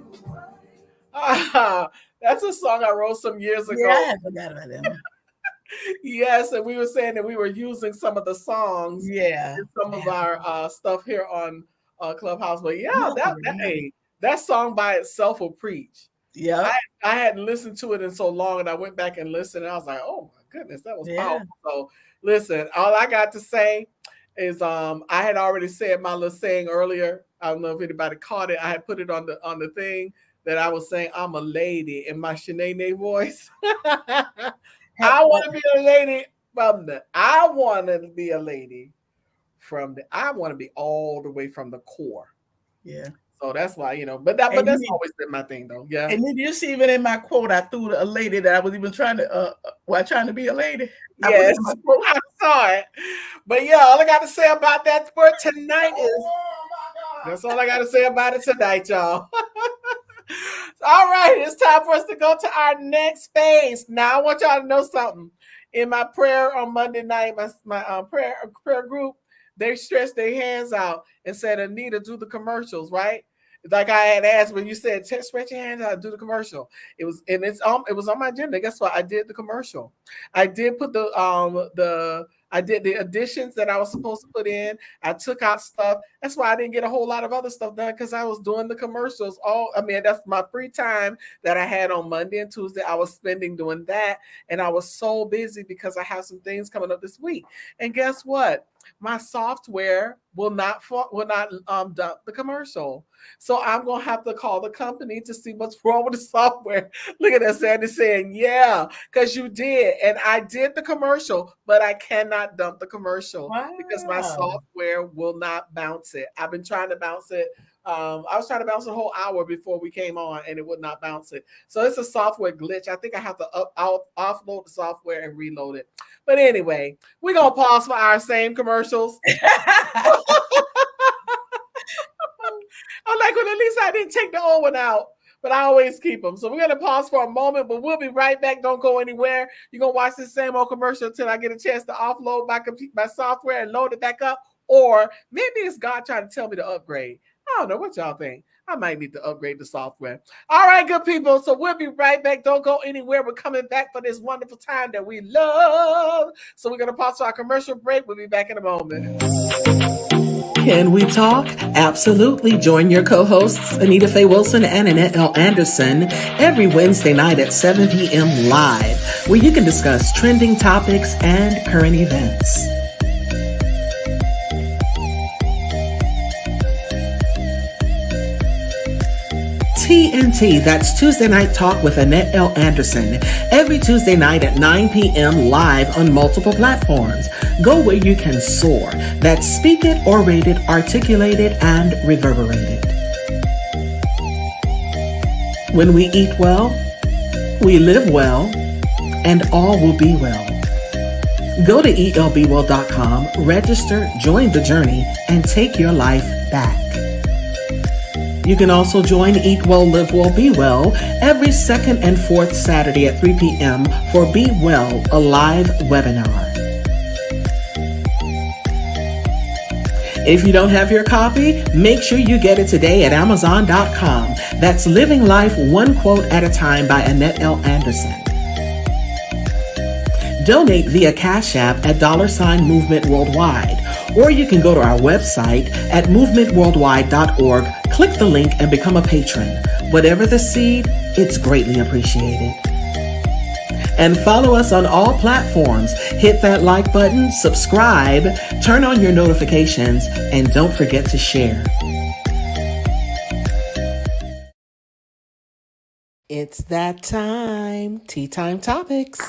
That's a song I wrote some years ago. Yeah, I had forgot about them. Yes, and we were saying that we were using some of the songs Yeah. in some of our stuff here on Clubhouse. But yeah, that song by itself will preach. Yeah. I hadn't listened to it in so long, and I went back and listened, and I was like, oh my goodness, that was powerful. So listen, all I got to say is I had already said my little saying earlier. I don't know if anybody caught it. I had put it on the thing that I was saying I'm a lady in my Shanae voice. I want to be a lady I want to be a lady I want to be all the way from the core. Yeah. So that's why, but that's always been my thing though. Yeah. And then you see, even in my quote, I threw a lady that I was even trying to be a lady. Yes, I saw it. But yeah, all I got to say about that for tonight is that's all I got to say about it tonight, y'all. All right, it's time for us to go to our next phase. Now I want y'all to know something. In my prayer on Monday night, my prayer group, they stretched their hands out and said, Anita, do the commercials, right? Like I had asked when you said, stretch your hands out, do the commercial. It was on my agenda. Guess what? I did the commercial. I did put I did the additions that I was supposed to put in. I took out stuff. That's why I didn't get a whole lot of other stuff done, because I was doing the commercials. That's my free time that I had on Monday and Tuesday. I was spending doing that. And I was so busy because I have some things coming up this week. And guess what? My software will not dump the commercial. So I'm going to have to call the company to see what's wrong with the software. Look at that, Sandy saying, yeah, because you did. And I did the commercial, but I cannot dump the commercial because my software will not bounce it. I've been trying to bounce it. I was trying to bounce a whole hour before we came on, and it would not bounce it. So it's a software glitch. I think I have to offload the software and reload it. But anyway, we're going to pause for our same commercials. I'm like, well, at least I didn't take the old one out, but I always keep them. So we're going to pause for a moment, but we'll be right back. Don't go anywhere. You're going to watch this same old commercial until I get a chance to offload my software and load it back up. Or maybe it's God trying to tell me to upgrade. I don't know what y'all think. I might need to upgrade the software. All right, good people. So we'll be right back. Don't go anywhere. We're coming back for this wonderful time that we love. So we're going to pause our commercial break. We'll be back in a moment. Can we talk? Absolutely. Join your co-hosts, Anita Faye Wilson and Annette L. Anderson, every Wednesday night at 7 p.m. live, where you can discuss trending topics and current events. TNT, that's Tuesday Night Talk with Annette L. Anderson, every Tuesday night at 9 p.m. live on multiple platforms. Go where you can soar. That's Speak It, Orated, Articulated, and Reverberated. When we eat well, we live well, and all will be well. Go to elbwell.com, register, join the journey, and take your life back. You can also join Eat Well, Live Well, Be Well every second and fourth Saturday at 3 p.m. for Be Well, a live webinar. If you don't have your copy, make sure you get it today at Amazon.com. That's Living Life One Quote at a Time by Annette L. Anderson. Donate via Cash App at $Movement Worldwide, or you can go to our website at movementworldwide.org, click the link, and become a patron. Whatever the seed, it's greatly appreciated. And follow us on all platforms. Hit that like button, subscribe, turn on your notifications, and don't forget to share. It's that time. Tea Time Topics.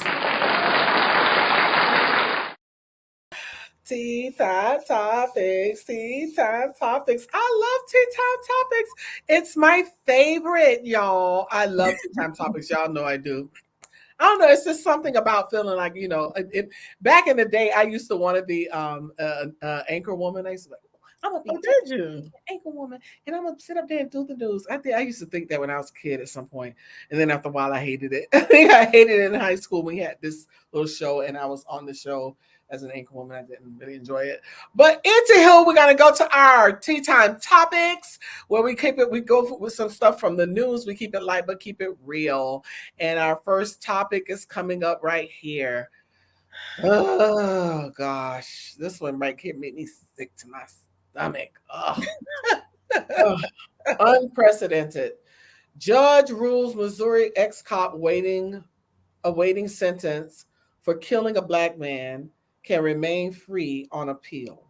Tea Time Topics, Tea Time Topics. I love Tea Time Topics. It's my favorite, y'all. I love Tea Time Topics. Y'all know I do. I don't know. It's just something about feeling like, back in the day, I used to want to be anchor woman. I used to be like, I'm gonna be an anchor woman, and I'm gonna sit up there and do the news. I used to think that when I was a kid at some point, and then after a while, I hated it. I think I hated it in high school. We had this little show, and I was on the show as an anchor woman. I didn't really enjoy it. But into here, we're gonna go to our Tea Time Topics, where we go with some stuff from the news. We keep it light, but keep it real. And our first topic is coming up right here. Oh gosh, this one right here made me sick to my stomach. Unprecedented. Judge rules Missouri ex-cop awaiting sentence for killing a black man can remain free on appeal.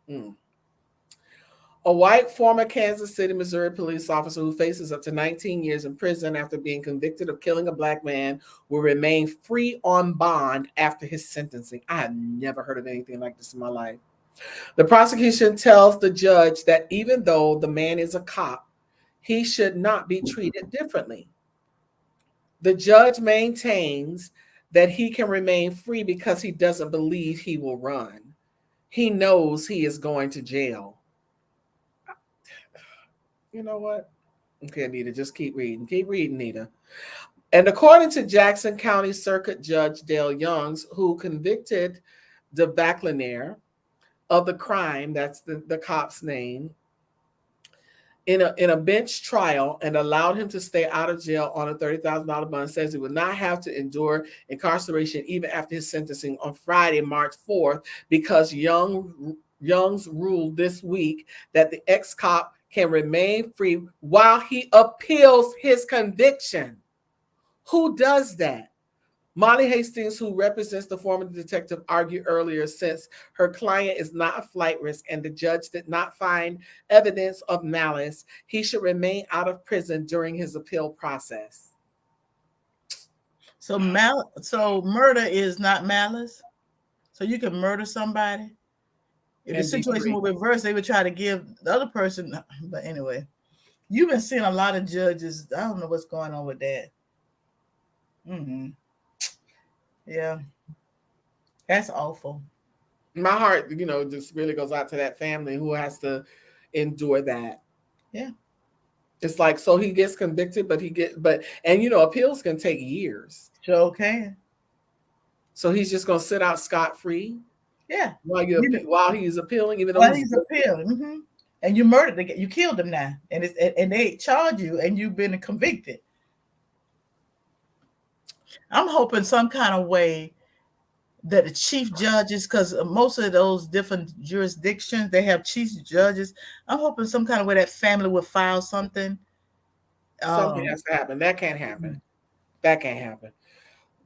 A white former Kansas City, Missouri police officer who faces up to 19 years in prison after being convicted of killing a black man will remain free on bond after his sentencing. I have never heard of anything like this in my life. The prosecution tells the judge that even though the man is a cop, he should not be treated differently. The judge maintains that he can remain free because he doesn't believe he will run. He knows he is going to jail. You know what? Okay, Anita, just keep reading. Keep reading, Anita. And according to Jackson County Circuit Judge Dale Youngs, who convicted DeVaclinaire of the crime, that's the cop's name, in a bench trial and allowed him to stay out of jail on a $30,000 bond, says he would not have to endure incarceration even after his sentencing on Friday, March 4th, because Youngs ruled this week that the ex-cop can remain free while he appeals his conviction. Who does that? Molly Hastings, who represents the former detective, argued earlier, since her client is not a flight risk and the judge did not find evidence of malice, he should remain out of prison during his appeal process. So murder is not malice? So you can murder somebody? If the situation were reversed, they would try to give the other person. But anyway, you've been seeing a lot of judges. I don't know what's going on with that. Yeah, that's awful. My heart, just really goes out to that family who has to endure that. Yeah. It's like, so he gets convicted, and appeals can take years. Sure can. So he's just going to sit out scot-free? Yeah. While he's appealing, even though while he's appealing. And you murdered, you killed him now. And they charge you and you've been convicted. I'm hoping some kind of way that the chief judges, because most of those different jurisdictions, they have chief judges. I'm hoping some kind of way that family would file something. Something has to happen. That can't happen. That can't happen.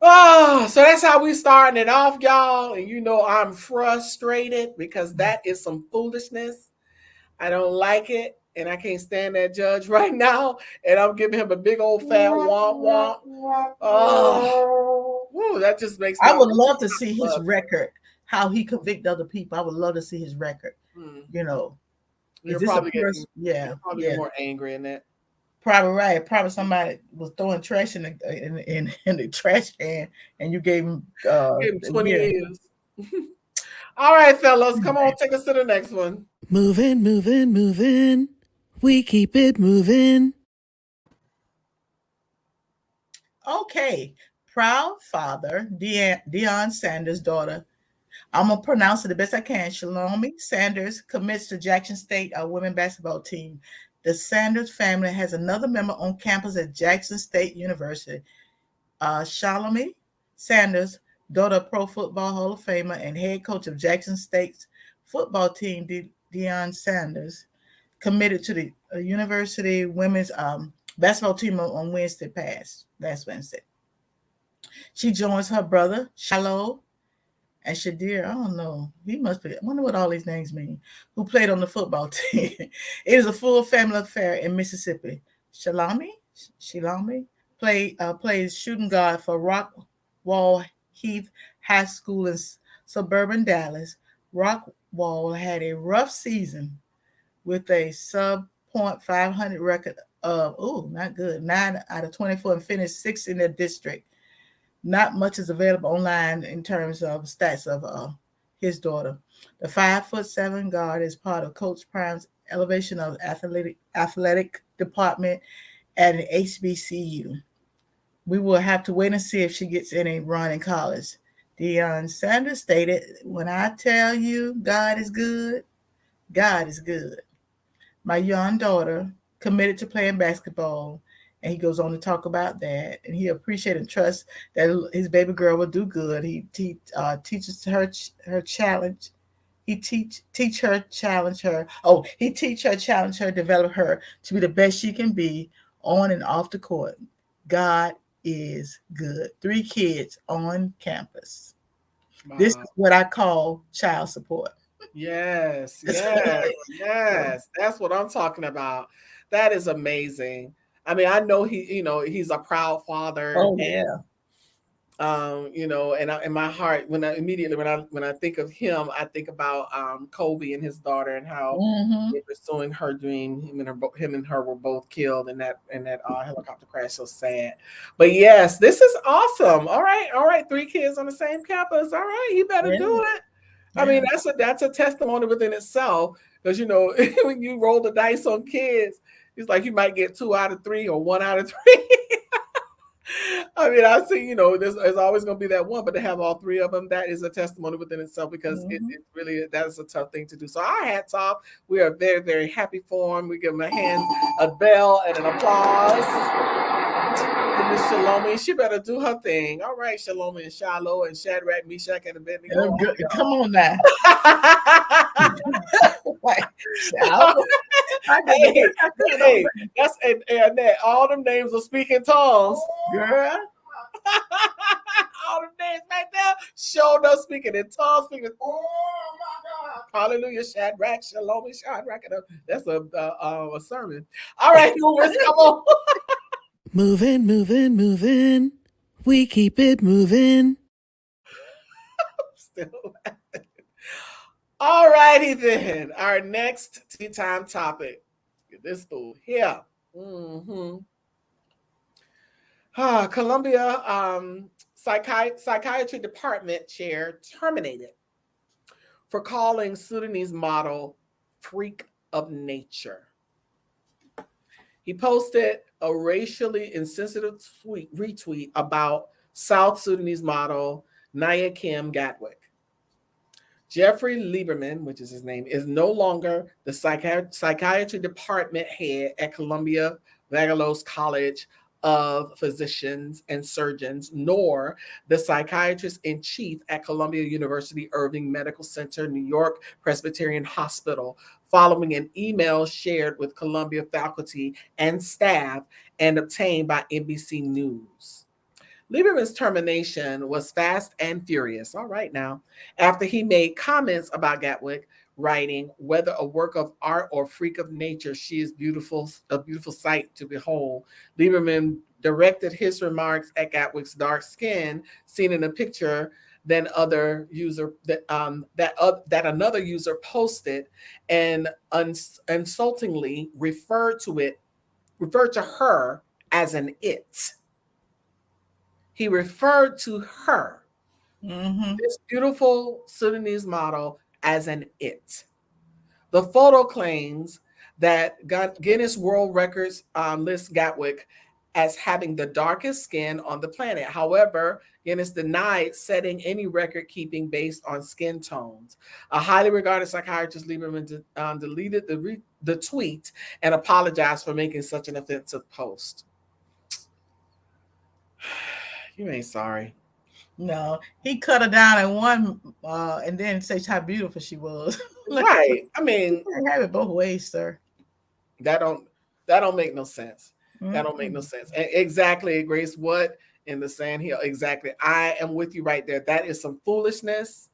Oh, so that's how we starting it off, y'all. And I'm frustrated because that is some foolishness. I don't like it. And I can't stand that judge right now. And I'm giving him a big old fat womp womp. Oh, that just makes me. I would love to see his record, how he convicted other people. I would love to see his record. You're probably getting more angry in that. Probably right. Probably somebody was throwing trash in the trash can, and you gave him 20 years. All right, fellas, come on, take us to the next one. Moving, moving, moving. We keep it moving. Okay. Proud father, Deion Sanders' daughter. I'm going to pronounce it the best I can. Shalomi Sanders commits to Jackson State, our women's basketball team. The Sanders family has another member on campus at Jackson State University. Shalomi Sanders daughter of Pro Football Hall of Famer and head coach of Jackson State's football team, Deion Sanders, committed to the university women's basketball team on last Wednesday. She joins her brother, Shiloh, and Shadir. I don't know. He must be. I wonder what all these names mean. Who played on the football team? It is a full family affair in Mississippi. Shalami plays shooting guard for Rockwall Heath High School in suburban Dallas. Rockwall had a rough season with a sub .500 record of not good, 9 out of 24, and finished 6th in their district. Not much is available online in terms of stats of his daughter. The 5'7" guard is part of Coach Prime's elevation of athletic department at an HBCU. We will have to wait and see if she gets any run in college. Deion Sanders stated, "When I tell you God is good, God is good. My young daughter committed to playing basketball," and he goes on to talk about that. And he appreciates and trusts that his baby girl will do good. He teaches her challenge. He teach her, challenge her. Oh, he teach her, challenge her, develop her to be the best she can be on and off the court. God is good. 3 kids on campus. Wow. This is what I call child support. Yes. That's what I'm talking about. That is amazing. I mean, I know he's a proud father. Oh yeah. And in my heart, when I think of him, I think about Kobe and his daughter and how they're pursuing her dream. Him and her were both killed in that helicopter crash. So sad. But yes, this is awesome. All right, 3 kids on the same campus. All right, he better do it. I mean, that's a testimony within itself, because when you roll the dice on kids, it's like you might get 2 out of 3 or 1 out of 3. I mean, I see, there's always going to be that one, but to have all 3 of them, that is a testimony within itself, because it really, that is a tough thing to do. So our hats off. We are very, very happy for him. We give him a bell and an applause. Miss Shalomi, she better do her thing. All right, Shalomi and Shiloh and Shadrach, Meshach, and Abednego. Come on now. Hey, that's Annette. All them names are speaking tongues, girl. All them names right there showed us speaking in tongues. Oh my God! Hallelujah, Shadrach, Shalomi, Shadrach. That's a sermon. All right, let's come on. Moving. We keep it moving. Still laughing. All righty then. Our next tea time topic. Get this fool here. Columbia psychiatry department chair terminated for calling Sudanese model freak of nature. He posted a racially insensitive retweet about South Sudanese model Naya Kim Gatwick. Jeffrey Lieberman, which is his name, is no longer the psychiatry department head at Columbia Vagalos College of Physicians and Surgeons, nor the psychiatrist in chief at Columbia University Irving Medical Center, New York Presbyterian Hospital, following an email shared with Columbia faculty and staff and obtained by NBC News. Lieberman's termination was fast and furious, all right now, after he made comments about Gatwick, writing, "Whether a work of art or freak of nature, she is beautiful, a beautiful sight to behold." Lieberman directed his remarks at Gatwick's dark skin, seen in a picture that another user posted, and insultingly referred to her as an it. He referred to her, this beautiful Sudanese model, as an it. The photo claims that Guinness World Records lists Gatwick as having the darkest skin on the planet. However, Guinness denied setting any record keeping based on skin tones. A highly regarded psychiatrist, Lieberman, deleted the tweet and apologized for making such an offensive post. You ain't sorry. No, he cut her down in one, and then says how beautiful she was. Like, Right. I you mean, can't have it both ways, sir. that don't make no sense. That don't make no Mm-mm. sense. Exactly, Grace. What in the sand hill? Exactly. I am with you right there. That is some foolishness.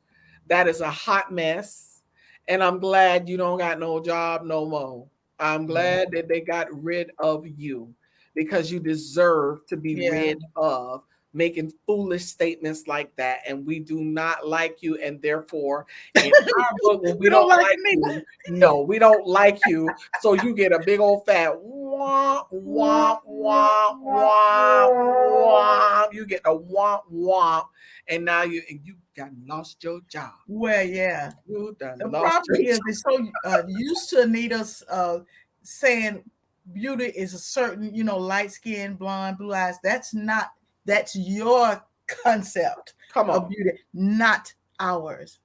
That is a hot mess. And I'm glad you don't got no job no more. I'm Yeah. glad that they got rid of you because you deserve to be Yeah. rid of making foolish statements like that. And we do not like you. And therefore, in our book, when we You don't don't like like it neither. you, no, we don't like you. So you get a big old fat womp, womp, womp, womp, womp. You get a womp, womp. And now you got lost your job. Well, yeah. You done The lost problem your is job. they're so used to Anita's saying beauty is a certain, light skin, blonde, blue eyes. That's your concept Come of on. beauty, not ours.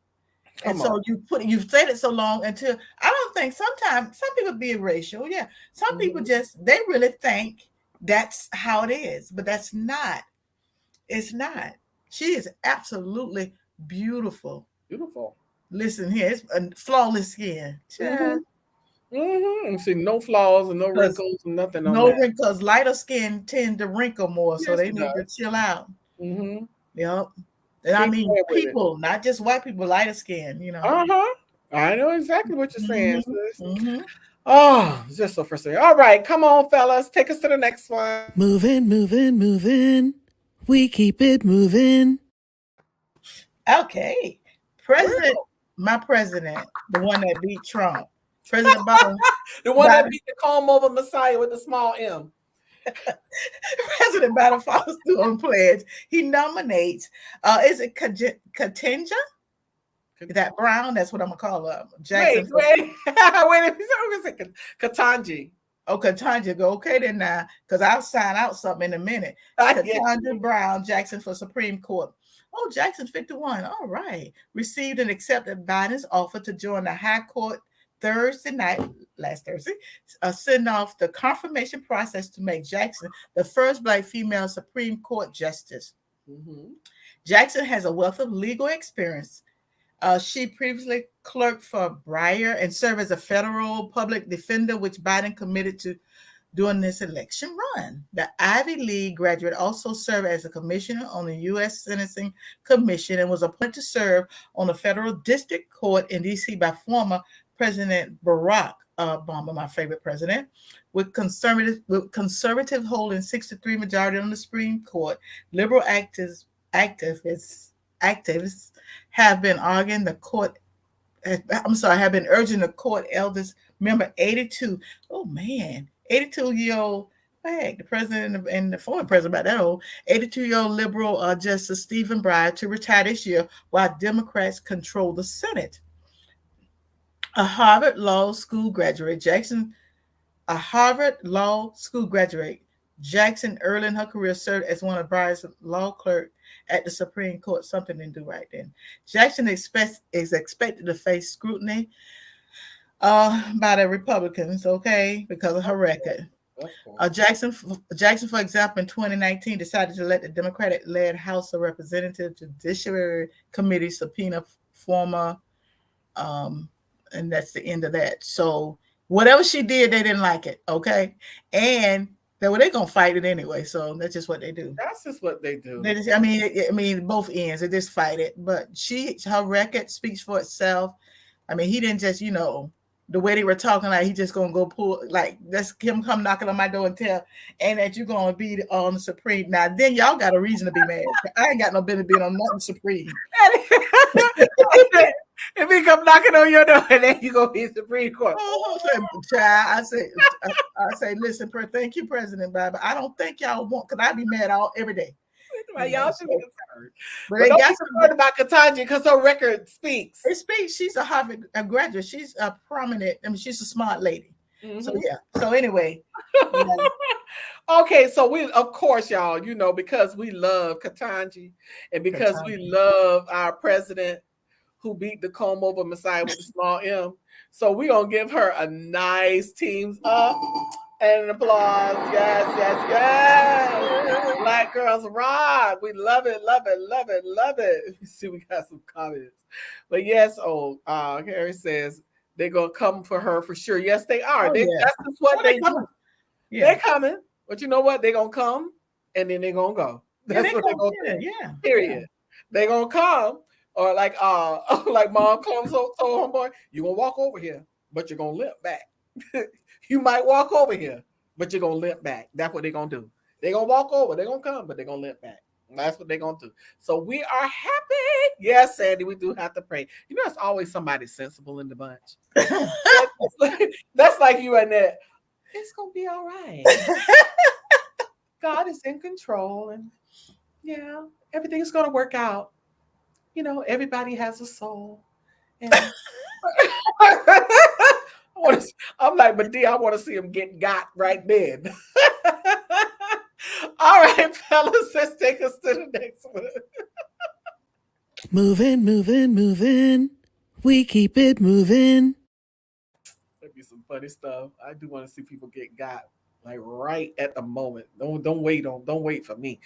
And Come on. so you've said it so long until I don't think sometimes some people be racial. Yeah. Some people Mhm. they really think that's how it is, but that's not. It's not. She is absolutely beautiful. Beautiful. Listen here, it's a flawless skin. Mm-hmm. Mm-hmm. See, no flaws and no Because wrinkles and nothing on no that. wrinkles, lighter skin tend to wrinkle more, so Yes, they it need to does. chill out. Mm-hmm. Yep. And I Keep mean playing with it. people, not just white people, lighter skin. Uh-huh. I know exactly what you're saying, Mm-hmm. sis. Mm-hmm. Oh, it's just so frustrating. All right, come on, fellas. Take us to the next one. Moving, moving, moving. We keep it moving. Okay. President, Real. my president, the one that beat Trump, President Biden, The one that Biden, beat the comb over Messiah with the small M. President Biden follows through on pledge. He nominates, is it Katinja? That Brown? That's what I'm gonna call her. Wait, Jackson for wait. Wait a minute. Katanji. Oh, Katanja, go okay then now, because I'll sign out something in a minute. Yes. Katanja Brown Jackson for Supreme Court. Oh, Jackson 51. All right. Received and accepted Biden's offer to join the High Court Thursday night, last Thursday, send off the confirmation process to make Jackson the first Black female Supreme Court justice. Mm-hmm. Jackson has a wealth of legal experience. She previously clerked for Breyer and served as a federal public defender, which Biden committed to during this election run. The Ivy League graduate also served as a commissioner on the U.S. Sentencing Commission and was appointed to serve on the federal district court in D.C. by former President Barack Obama, my favorite president, with conservative holding 63 majority on the Supreme Court. Liberal activists have been arguing the court. Have been urging the court elders. Remember, 82. Oh man, 82-year-old. The president and the former president, about that old, 82-year-old liberal Justice Stephen Breyer to retire this year while Democrats control the Senate. A Harvard Law School graduate, Jackson early in her career served as one of Breyer's law clerk at the Supreme Court. Something didn't do right then. Jackson is expected to face scrutiny by the Republicans, okay, because of her record. Jackson, for example, in 2019 decided to let the Democratic-led House of Representatives Judiciary Committee subpoena former, and that's the end of that. So whatever she did, they didn't like it, okay? And they're going to fight it anyway, so that's just what they do. That's just what they do. I mean, both ends, they just fight it. But her record speaks for itself. I mean, he didn't just, the way they were talking, like he just gonna go pull, like that's him come knocking on my door and tell, and that you're gonna be on the Supreme. Now, then y'all got a reason to be mad. I ain't got no business being on nothing Supreme. If he come knocking on your door, then you gonna be Supreme Court. I say, listen, thank you, President Biden. I don't think y'all want, because I be mad every day. Y'all should be concerned. But don't be concerned about Katanji because her record speaks. It speaks. She's a Harvard graduate. She's a prominent. I mean, she's a smart lady. Mm-hmm. So yeah. So anyway. Okay, so we, of course, y'all, because we love Katanji and because we love our president who beat the comb over Messiah with the small M. So we're gonna give her a nice teams up And applause. Yes. Black girls rock. We love it. Let me see, we got some comments. But yes, Harry says they're gonna come for her for sure. Yes, they are. That's just what they do. Yeah. They're coming. But you know what? They're gonna come and then they're gonna go. That's what they're gonna do. Yeah. Period. Yeah. They're gonna come, or like like mom told homeboy, you're gonna walk over here, but you're gonna limp back. You might walk over here, but you're gonna limp back. That's what they're gonna do. They're gonna walk over, they're gonna come, but they're gonna limp back. That's what they're gonna do. So we are happy. Yes, Sandy, we do have to pray. You know, it's always somebody sensible in the bunch. That's like you, Annette. It's gonna be all right. God is in control, and yeah, everything is gonna work out. You know, everybody has a soul. And I'm like, but D, I want to see him get got right then. All right, fellas, let's take us to the next one. Moving. We keep it moving. That'd be some funny stuff. I do want to see people get got like right at the moment. Don't wait for me.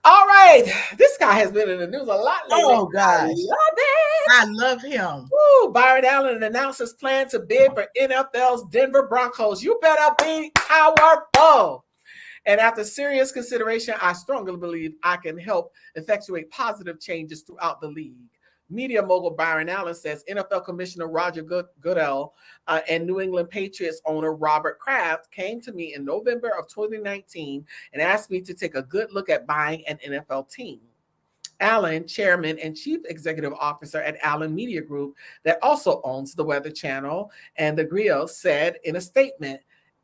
All right, this guy has been in the news a lot lately. Oh gosh, I love it. I love him. Woo, Byron Allen announces plan to bid for NFL's Denver Broncos. You better be powerful. And after serious consideration, I strongly believe I can help effectuate positive changes throughout the league. Media mogul Byron Allen says NFL Commissioner Roger Goodell and New England Patriots owner Robert Kraft came to me in November of 2019 and asked me to take a good look at buying an NFL team. Allen, chairman and chief executive officer at Allen Media Group that also owns the Weather Channel and the Grill, said in a statement,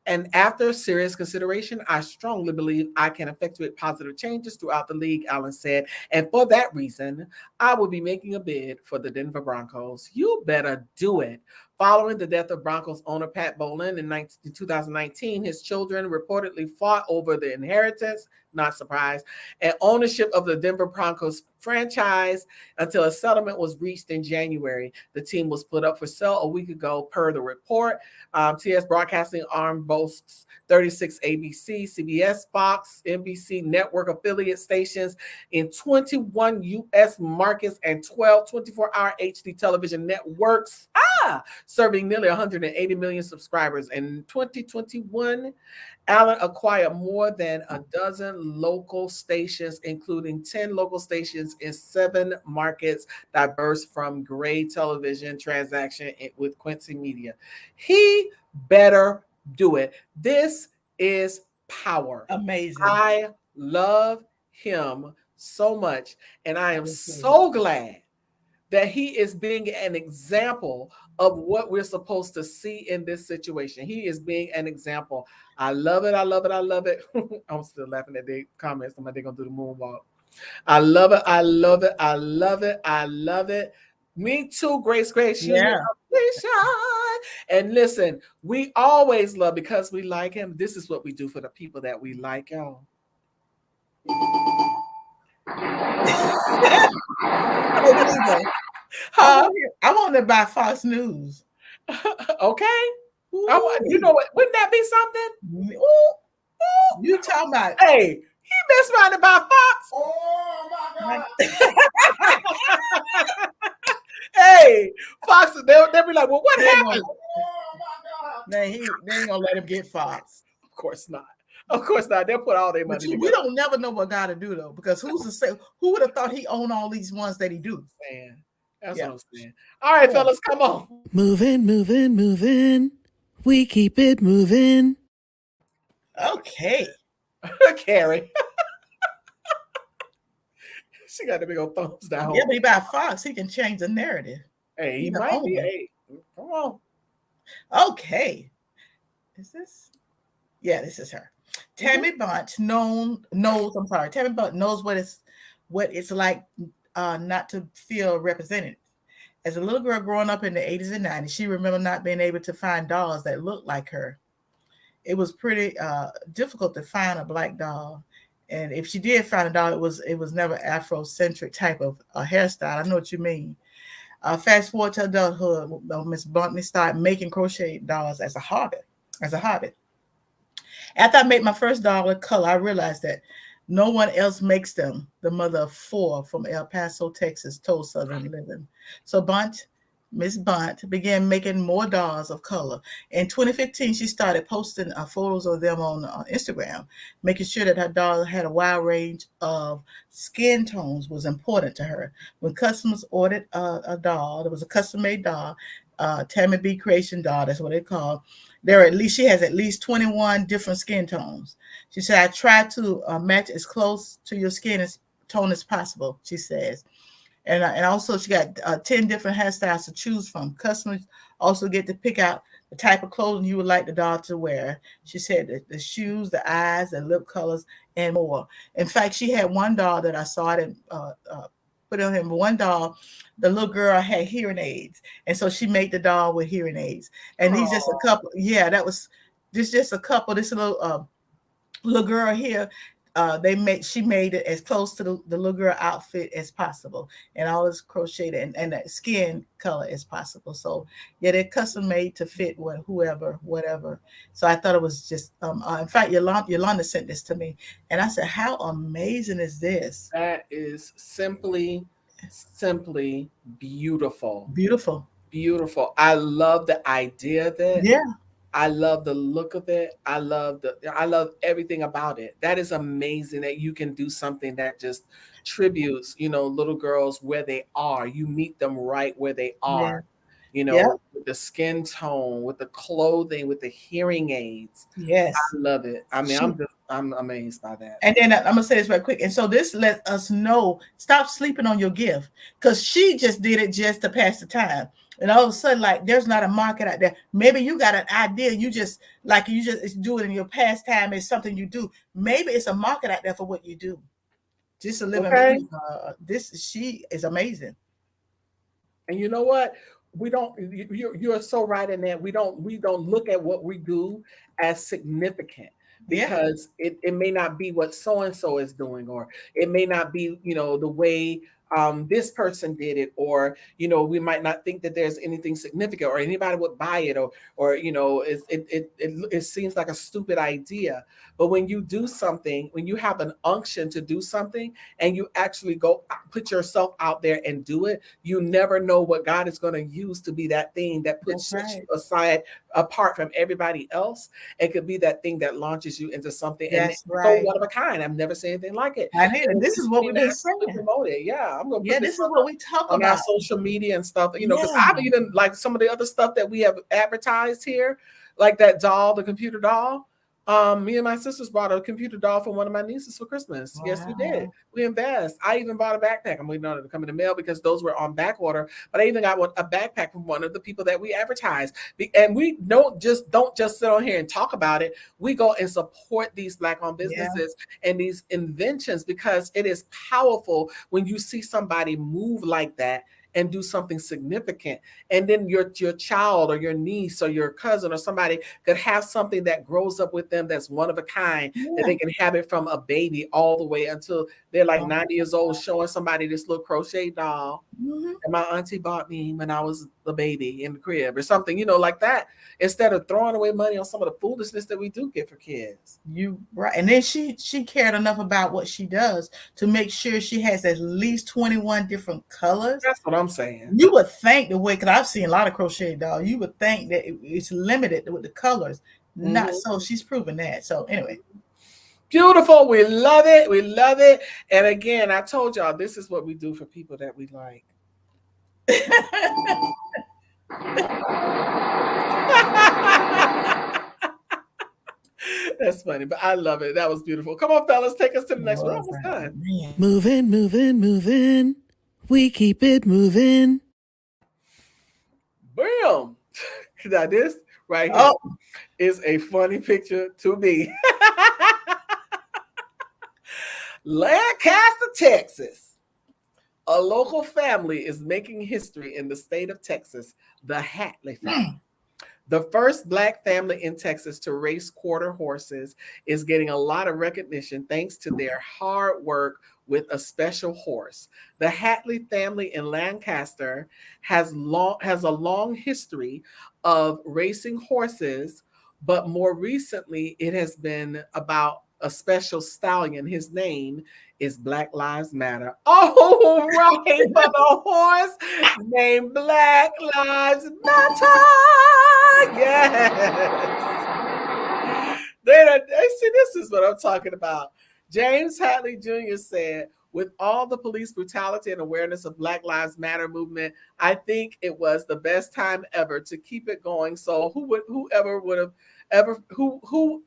and after serious consideration, I strongly believe I can effectuate positive changes throughout the league, Allen said. And for that reason, I will be making a bid for the Denver Broncos. You better do it. Following the death of Broncos owner Pat Bowlen in 2019, his children reportedly fought over the inheritance, not surprised, and ownership of the Denver Broncos franchise until a settlement was reached in January. The team was put up for sale a week ago, per the report. TS Broadcasting arm boasts 36 ABC, CBS, Fox, NBC network affiliate stations in 21 U.S. markets and 12 24-hour HD television networks, serving nearly 180 million subscribers. In 2021, Allen acquired more than a dozen local stations, including 10 local stations in 7 markets, diverse from Gray Television transaction with Quincy Media. He better do it. This is power. Amazing. I love him so much, and I am so glad that he is being an example of what we're supposed to see in this situation. He is being an example. I love it. I'm still laughing at their comments. They're going to do the moonwalk. I love it. Me too, Grace. Yeah. And listen, we always love because we like him. This is what we do for the people that we like, y'all. I want to buy Fox News. Okay. You know what? Wouldn't that be something? Ooh. You talking about? Hey, he been trying to buy Fox. Oh my God. Hey, Fox, they'll be like, well, what happened? Oh my God. Man, they ain't gonna let him get Fox. Of course not. They'll put all their money. We don't never know what God to do though, because who would have thought he owned all these ones that he do? Man, that's what I'm saying. All right, fellas, come on. Moving. We keep it moving. Okay. Carrie. She got the big old thumbs down. Yeah, but he buy Fox, he can change the narrative. Hey, he might be. Hey, come on. Okay. Is this? Yeah, this is her. Tammy Bunt knows what it's like not to feel represented. As a little girl growing up in the 80s and 90s, she remembered not being able to find dolls that looked like her. It was pretty difficult to find a black doll. And if she did find a doll, it was never Afrocentric type of hairstyle. I know what you mean. Fast forward to adulthood, Miss Buntney started making crochet dolls as a hobby. After I made my first doll in color, I realized that no one else makes them. The mother of four from El Paso, Texas, told Southern Living. So Miss Bunt began making more dolls of color. In 2015, she started posting photos of them on Instagram, making sure that her doll had a wide range of skin tones was important to her. When customers ordered a doll, there was a custom-made doll, Tammy B Creation doll, that's what they call. She has at least 21 different skin tones. She said, I try to match as close to your skin tone as possible, she says. And also she got 10 different hairstyles to choose from. Customers also get to pick out the type of clothing you would like the doll to wear. She said the shoes, the eyes, the lip colors, and more. In fact, she had one doll that I saw it put on him. One doll, the little girl had hearing aids, and so she made the doll with hearing aids. And these just a couple. Yeah, that was just a couple. This little girl here, she made it as close to the little girl outfit as possible, and all this crocheted and that skin color as possible. So yeah, they're custom made to fit whoever, whatever. So I thought it was just in fact, Yolanda sent this to me, and I said, how amazing is this? That is simply beautiful. Beautiful. Beautiful. I love the idea of it. Yeah. I love the look of it. I love everything about it. That is amazing that you can do something that just tributes, little girls where they are. You meet them right where they are. Yeah. With the skin tone, with the clothing, with the hearing aids. Yes. I love it. I mean, I'm amazed by that. And then I'm gonna say this right quick. And so this lets us know, stop sleeping on your gift, because she just did it just to pass the time. And all of a sudden, like, there's not a market out there. Maybe you got an idea. You just do it in your pastime. It's something you do. Maybe it's a market out there for what you do. Just to live and breathe. She is amazing. And you know what? You're so right in that we don't look at what we do as significant, because it may not be what so-and-so is doing, or it may not be, the way this person did it, or we might not think that there's anything significant or anybody would buy it, or it seems like a stupid idea. But when you do something, when you have an unction to do something, and you actually go put yourself out there and do it, you never know what God is going to use to be that thing that puts you aside, apart from everybody else. It could be that thing that launches you into something. That's and so one of a kind. I've never seen anything like it. And this is what we've been saying. Promote it. Yeah, I'm gonna put this is what we talk on about our social media and stuff. Because I've even, like, some of the other stuff that we have advertised here, like that doll, the computer doll. Me and my sisters bought a computer doll for one of my nieces for Christmas. Wow. Yes, we did. We invest. I even bought a backpack. I'm waiting on it to come in the mail because those were on back order. But I even got a backpack from one of the people that we advertise. And we don't just sit on here and talk about it. We go and support these Black-owned businesses and these inventions, because it is powerful when you see somebody move like that and do something significant. And then your child or your niece or your cousin or somebody could have something that grows up with them that's one of a kind, that they can have it from a baby all the way until they're like 90 years old, showing somebody this little crochet doll that my auntie bought me when I was a baby in the crib, or something, like that, instead of throwing away money on some of the foolishness that we do get for kids. You right. And then she cared enough about what she does to make sure she has at least 21 different colors. That's what I'm saying. You would think the way, because I've seen a lot of crochet dolls, you would think that it's limited with the colors. Not so. She's proven that. So anyway. Beautiful. We love it. We love it. And again, I told y'all, this is what we do for people that we like. That's funny, but I love it. That was beautiful. Come on, fellas, take us to the next one. Almost done. Moving, moving, moving. We keep it moving. Boom. Now this right here is a funny picture to me. Lancaster, Texas. A local family is making history in the state of Texas, the Hatley family. The first Black family in Texas to race quarter horses is getting a lot of recognition thanks to their hard work with a special horse. The Hatley family in Lancaster has a long history of racing horses, but more recently, it has been about a special stallion. His name is Black Lives Matter. Oh, right, for the horse named Black Lives Matter. Yes. See, this is what I'm talking about. James Hadley Jr. said, with all the police brutality and awareness of Black Lives Matter movement, I think it was the best time ever to keep it going. So whoever would have who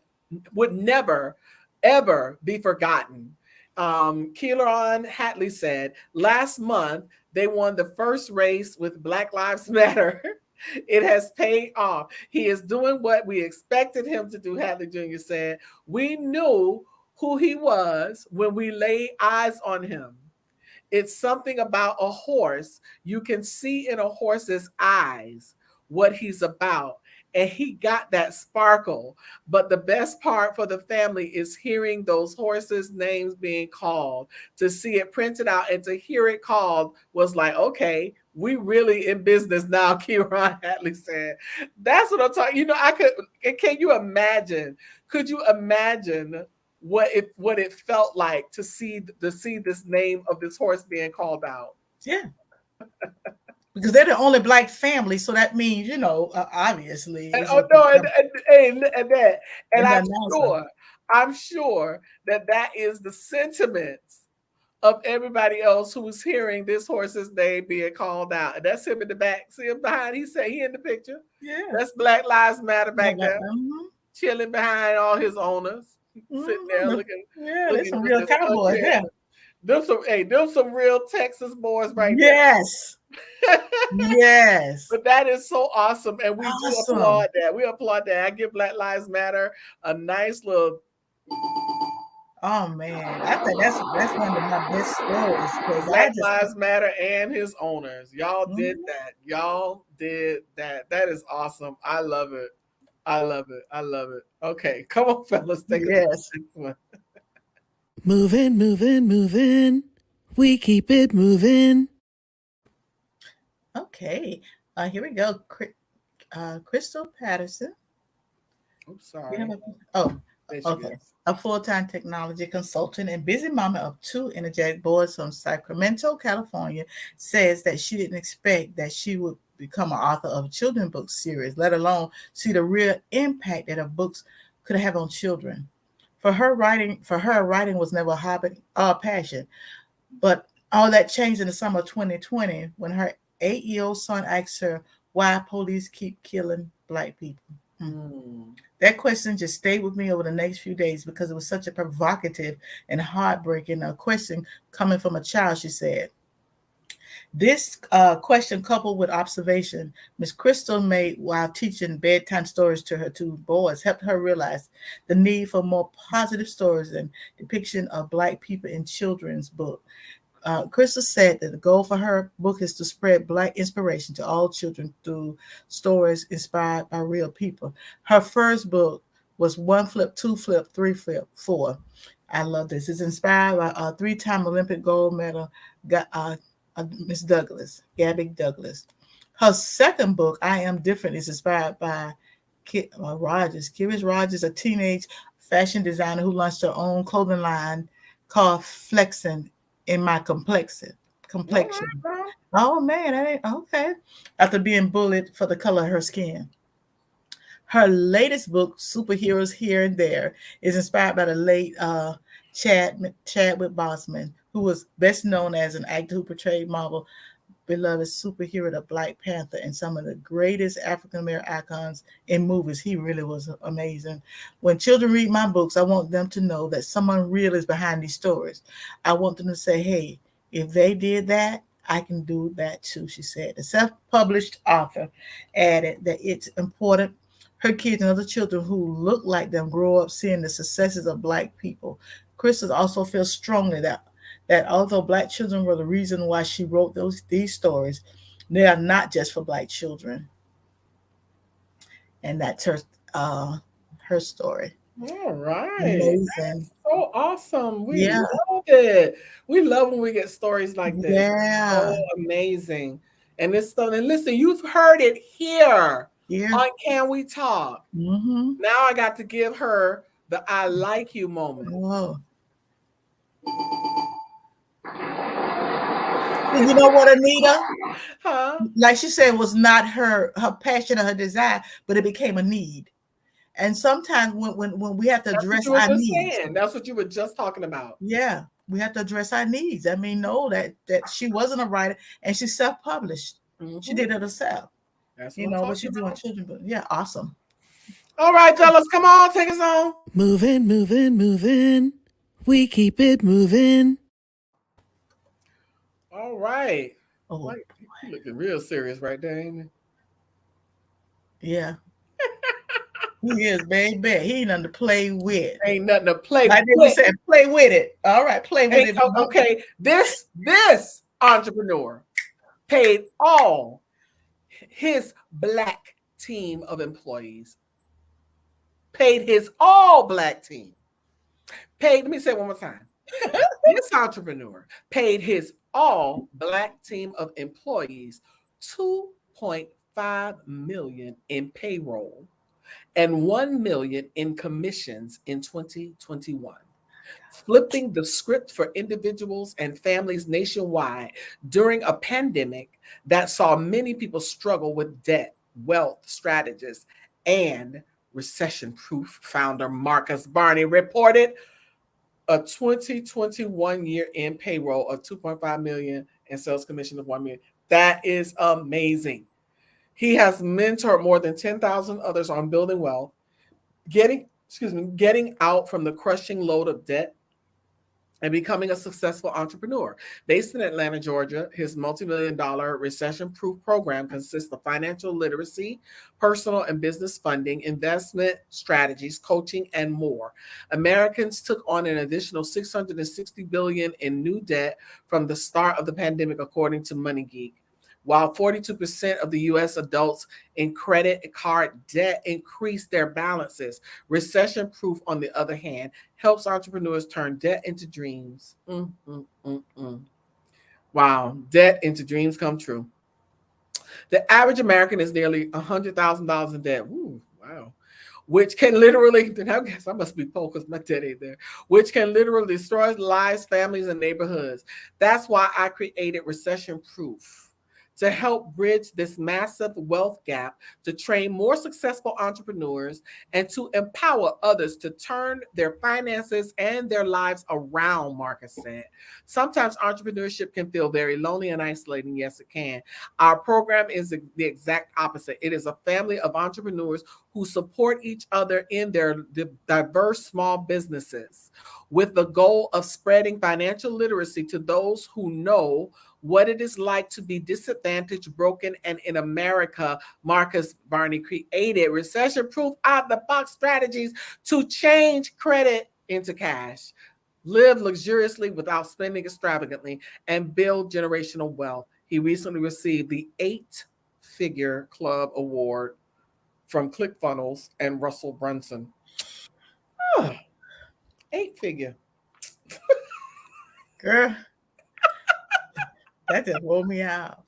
would never ever be forgotten. Keelan Hatley said, last month they won the first race with Black Lives Matter. It has paid off. He is doing what we expected him to do, Hadley Jr. said. We knew who he was when we laid eyes on him. It's something about a horse. You can see in a horse's eyes what he's about. And he got that sparkle. But the best part for the family is hearing those horses' names being called. To see it printed out and to hear it called was like, okay, we really in business now, Kieran Hatley said. That's what I'm talking. Can you imagine? Could you imagine what it felt like to see this name of this horse being called out? Yeah. Because they're the only Black family, so that means, obviously. And I'm sure that is the sentiments of everybody else who's hearing this horse's name being called out. And that's him in the back. See him behind. He said he in the picture. Yeah. That's Black Lives Matter back there, chilling behind all his owners, sitting there looking. Yeah, there's some real cowboys. Yeah. Them some real Texas boys right there. Yes. Yes. But that is so awesome. And we do applaud that. We applaud that. I give Black Lives Matter a nice little. Oh man, I think that's one of my best stories. Black Lives Matter and his owners. Y'all did that. Y'all did that. That is awesome. I love it. I love it. I love it. Okay, come on, fellas. Take it. Yes. Moving, moving, moving. We keep it moving. Okay, here we go. Crystal Patterson. I'm sorry. Okay. A full-time technology consultant and busy mama of 2 energetic boys from Sacramento, California, says that she didn't expect that she would become an author of a children's book series, let alone see the real impact that her books could have on children. For her, writing was never a hobby or a passion, but all that changed in the summer of 2020 when her 8-year-old son asked her why police keep killing Black people. That question just stayed with me over the next few days because it was such a provocative and heartbreaking question coming from a child, she said. This question, coupled with observation Miss Crystal made while teaching bedtime stories to her 2 boys, helped her realize the need for more positive stories and depiction of Black people in children's books. Crystal said that the goal for her book is to spread Black inspiration to all children through stories inspired by real people. Her first book was 1 flip, 2 flip, 3 flip, 4. I love this. It's inspired by a 3-time Olympic gold medal, Miss Douglas, Gabby Douglas. Her second book, I Am Different, is inspired by Kirish Rogers, a teenage fashion designer who launched her own clothing line called Flexing in My Complexion. Oh man, that ain't okay. After being bullied for the color of her skin. Her latest book, Superheroes Here and There, is inspired by the late Chadwick Boseman, who was best known as an actor who portrayed Marvel beloved superhero, the Black Panther, and some of the greatest African-American icons in movies. He really was amazing. When children read my books, I want them to know that someone real is behind these stories. I want them to say, hey, if they did that, I can do that too, she said. The self-published author added that it's important her kids and other children who look like them grow up seeing the successes of Black people. Crystal also feels strongly that although Black children were the reason why she wrote these stories, they are not just for Black children. And that's her story. All right. Amazing. That's so awesome. We love it. We love when we get stories like this. Yeah. So amazing. And listen, you've heard it here Yeah. on Can We Talk. Mm-hmm. Now I got to give her the I like you moment. Oh. And you know what, Anita? Huh? Like she said, it was not her passion or her desire, but it became a need. And sometimes when we have to That's what address you were our just needs, saying. That's what you were just talking about. yeah, we have to address our needs. I mean, no, that she wasn't a writer and she self-published. She Mm-hmm. did it herself, That's you what I'm know, but talking she's doing about. children, but yeah, awesome. All right, fellas, come on, take us on. Moving, moving, moving. We keep it moving. All right. Oh, Like, you looking real serious right there, ain't yeah. He is, baby. He ain't nothing to play with. it? Ain't nothing to play Like they with. said, play with it. All right, play with it. Okay, this entrepreneur paid all his Black team of employees. Paid his all Black team. Paid, let me say it one more time. This entrepreneur paid his all Black team of employees $2.5 million in payroll and $1 million in commissions in 2021, flipping the script for individuals and families nationwide during a pandemic that saw many people struggle with debt, wealth strategists, and recession-proof founder Marcus Barney reported a 2021 year-end payroll of 2.5 million and sales commission of 1 million. That is amazing. He has mentored more than 10,000 others on building wealth, getting out from the crushing load of debt and becoming a successful entrepreneur. Based in Atlanta, Georgia, his multi-million-dollar recession-proof program consists of financial literacy, personal and business funding, investment strategies, coaching, and more. Americans took on an additional $660 billion in new debt from the start of the pandemic, according to MoneyGeek. While 42% of the U.S. adults in credit card debt increased their balances, recession proof, on the other hand, helps entrepreneurs turn debt into dreams. Wow, debt into dreams come true. The average American is nearly $100,000 in debt. Ooh, wow. Which can literally, I guess I must be poor because my debt ain't there, which can literally destroy lives, families, and neighborhoods. That's why I created Recession Proof, to help bridge this massive wealth gap, to train more successful entrepreneurs, and to empower others to turn their finances and their lives around, Marcus said. Sometimes entrepreneurship can feel very lonely and isolating. Yes, it can. Our program is the exact opposite. It is a family of entrepreneurs who support each other in their diverse small businesses, with the goal of spreading financial literacy to those who know what it is like to be disadvantaged, broken, and in America. Marcus Barney created recession-proof, out-the-box strategies to change credit into cash, live luxuriously without spending extravagantly, and build generational wealth. He recently received the 8-Figure Club Award from ClickFunnels and Russell Brunson. 8-figure. Girl, that just wore me out.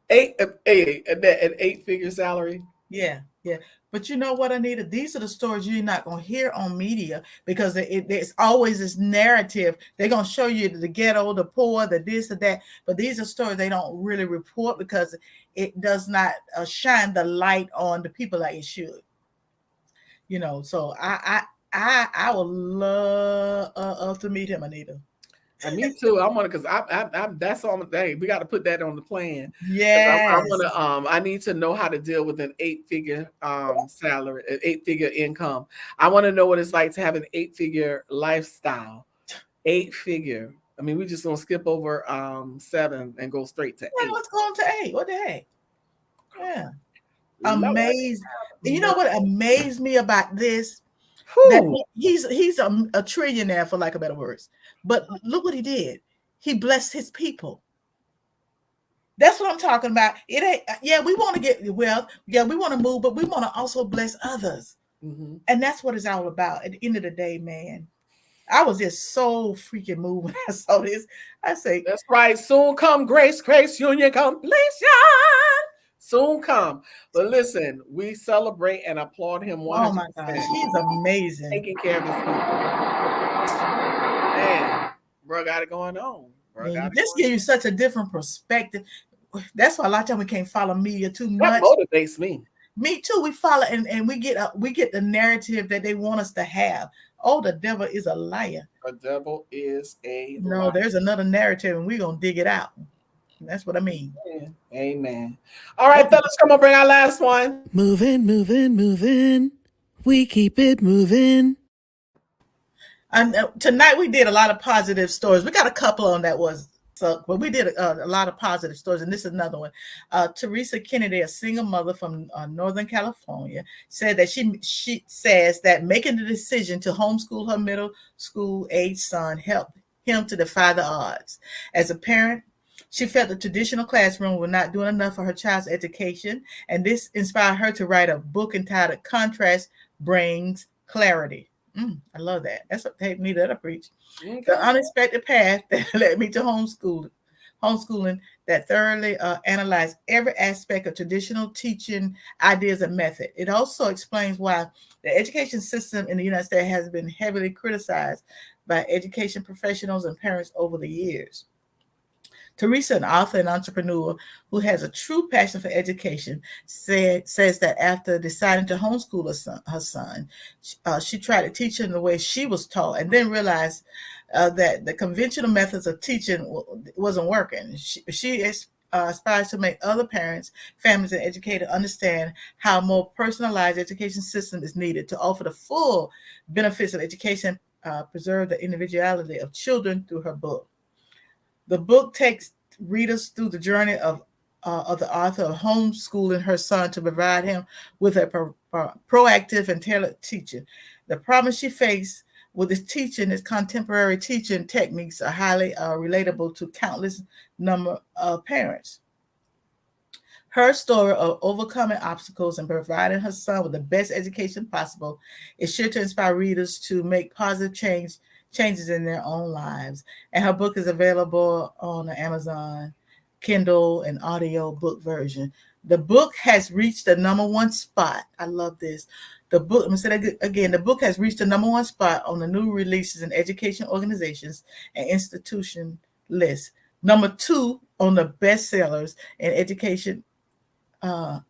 An 8-figure salary. Yeah, yeah. But you know what, Anita? These are the stories you're not going to hear on media because it's always this narrative. They're going to show you the ghetto, the poor, the this, or that. But these are stories they don't really report because it does not shine the light on the people like it should. You know, so I would love to meet him, Anita. And me too. I want to, because I that's on the day. We got to put that on the plan. Yes. I want to. I need to know how to deal with an 8-figure salary, an 8-figure income. I want to know what it's like to have an 8-figure lifestyle. 8-figure. I mean, we just gonna skip over 7 and go straight to 8. Let's go on to 8. What the heck? Yeah. Amazing. You know what amazed me about this? That he's a trillionaire, for lack of better words. But look what he did. He blessed his people. That's what I'm talking about. It ain't, yeah, we want to get wealth. Yeah, we want to move, but we want to also bless others. Mm-hmm. And that's what it's all about. At the end of the day, man, I was just so freaking moved when I saw this. I say, that's right. Soon come grace, union completion. Soon come. But listen, we celebrate and applaud him 100%. Oh my gosh, he's amazing. Taking care of his people. Man, bro got it going on. Yeah, this gives you such a different perspective. That's why a lot of times we can't follow media too much. That motivates me. Me too. We follow and we get the narrative that they want us to have. Oh, the devil is a liar. The devil is a No, liar. there's another narrative, and we're gonna dig it out. That's what I mean. Amen. All right, fellas, come on, bring our last one. Moving, moving, moving. We keep it moving. And tonight we did a lot of positive stories. We got a couple on that was so, but we did a lot of positive stories, and this is another one. Teresa Kennedy, a single mother from Northern California, said that she says that making the decision to homeschool her middle school age son helped him to defy the odds. As a parent, she felt the traditional classroom was not doing enough for her child's education, and this inspired her to write a book entitled "Contrast Brings Clarity." I love that. That's what take me to preach. Okay. The unexpected path that led me to homeschooling that thoroughly analyzed every aspect of traditional teaching ideas and method. It also explains why the education system in the United States has been heavily criticized by education professionals and parents over the years. Teresa, an author and entrepreneur who has a true passion for education, says that after deciding to homeschool her son, she tried to teach him the way she was taught and then realized that the conventional methods of teaching wasn't working. She aspires to make other parents, families, and educators understand how a more personalized education system is needed to offer the full benefits of education, preserve the individuality of children through her book. The book takes readers through the journey of the author of homeschooling her son to provide him with a proactive and tailored teaching. The problems she faced with his teaching, his contemporary teaching techniques are highly relatable to countless number of parents. Her story of overcoming obstacles and providing her son with the best education possible is sure to inspire readers to make positive changes in their own lives. And her book is available on Amazon, Kindle, and audio book version. The book has reached the #1 spot. I love this. I'm going to say that again. The book has reached the #1 spot on the new releases in education organizations and institution list. #2 on the bestsellers and education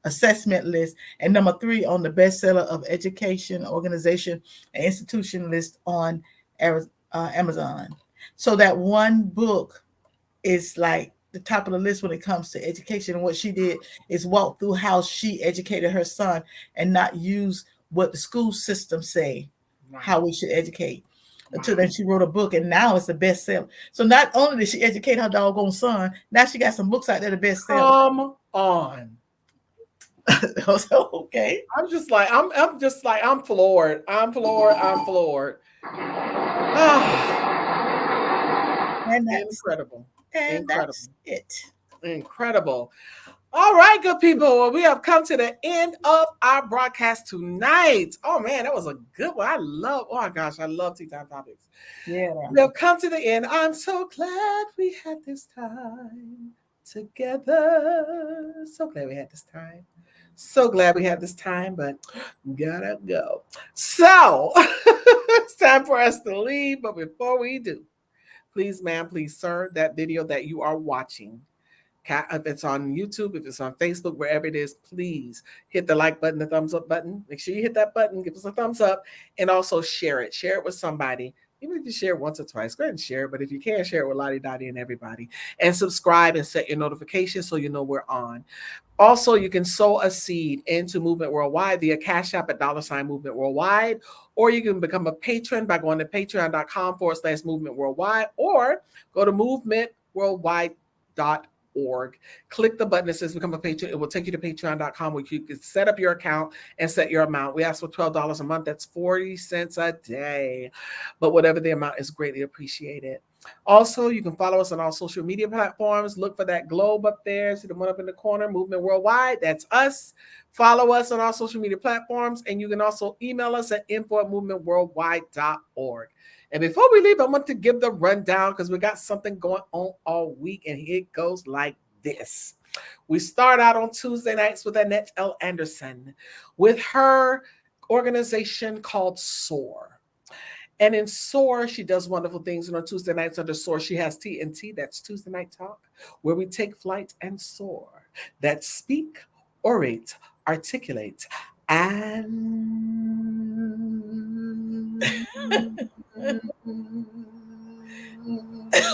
assessment list, and #3 on the bestseller of education organization and institution list on Amazon. So that one book is like the top of the list when it comes to education. And what she did is walk through how she educated her son and not use what the school system say, how we should educate. Until then she wrote a book, and now it's a bestseller. So not only did she educate her doggone son, now she got some books out there the bestseller. Come on. Okay. I'm floored. I'm floored. And that's incredible. And incredible. That's it. Incredible. All right, good people. Well, we have come to the end of our broadcast tonight. Oh man, that was a good one. I love Tea Time Topics. Yeah. We have come to the end. I'm so glad we had this time together. So glad we had this time. So glad we had this time, but gotta go. So it's time for us to leave. But before we do, please, ma'am, please, sir, that video that you are watching, if it's on YouTube, if it's on Facebook, wherever it is, please hit the like button, the thumbs up button. Make sure you hit that button, give us a thumbs up, and also share it. Share it with somebody. Even if you share it once or twice, go ahead and share it. But if you can't, share it with Lottie Dottie and everybody. And subscribe and set your notifications so you know we're on. Also, you can sow a seed into Movement Worldwide via Cash App at $Movement Worldwide, or you can become a patron by going to patreon.com/Movement Worldwide, or go to movementworldwide.org. Click the button that says become a patron. It will take you to patreon.com where you can set up your account and set your amount. We ask for $12 a month. That's 40 cents a day. But whatever the amount is greatly appreciated. Also, you can follow us on all social media platforms. Look for that globe up there. See the one up in the corner, Movement Worldwide. That's us. Follow us on all social media platforms. And you can also email us at info@movementworldwide.org. And before we leave, I want to give the rundown because we got something going on all week. And it goes like this. We start out on Tuesday nights with Annette L. Anderson with her organization called SOAR. And in SOAR, she does wonderful things. And on Tuesday nights under SOAR, she has TNT, that's Tuesday Night Talk, where we take flight and soar. That's speak, orate, articulate, and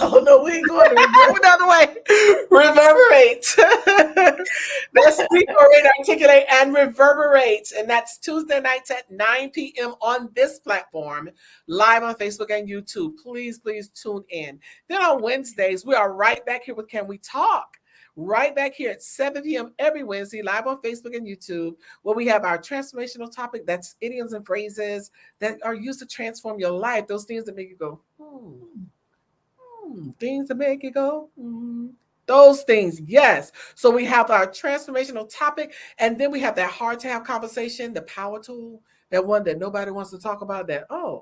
Oh no, we ain't going to another way. Reverberate. That's speak, orate, articulate, and reverberate. And that's Tuesday nights at 9 p.m. on this platform, live on Facebook and YouTube. Please tune in. Then on Wednesdays, we are right back here with Can We Talk? Right back here at 7 p.m. every Wednesday, live on Facebook and YouTube, where we have our transformational topic. That's idioms and phrases that are used to transform your life. Those things that make you go, things that make you go, those things, yes. So we have our transformational topic, and then we have that hard to have conversation, the power tool, that one that nobody wants to talk about. That power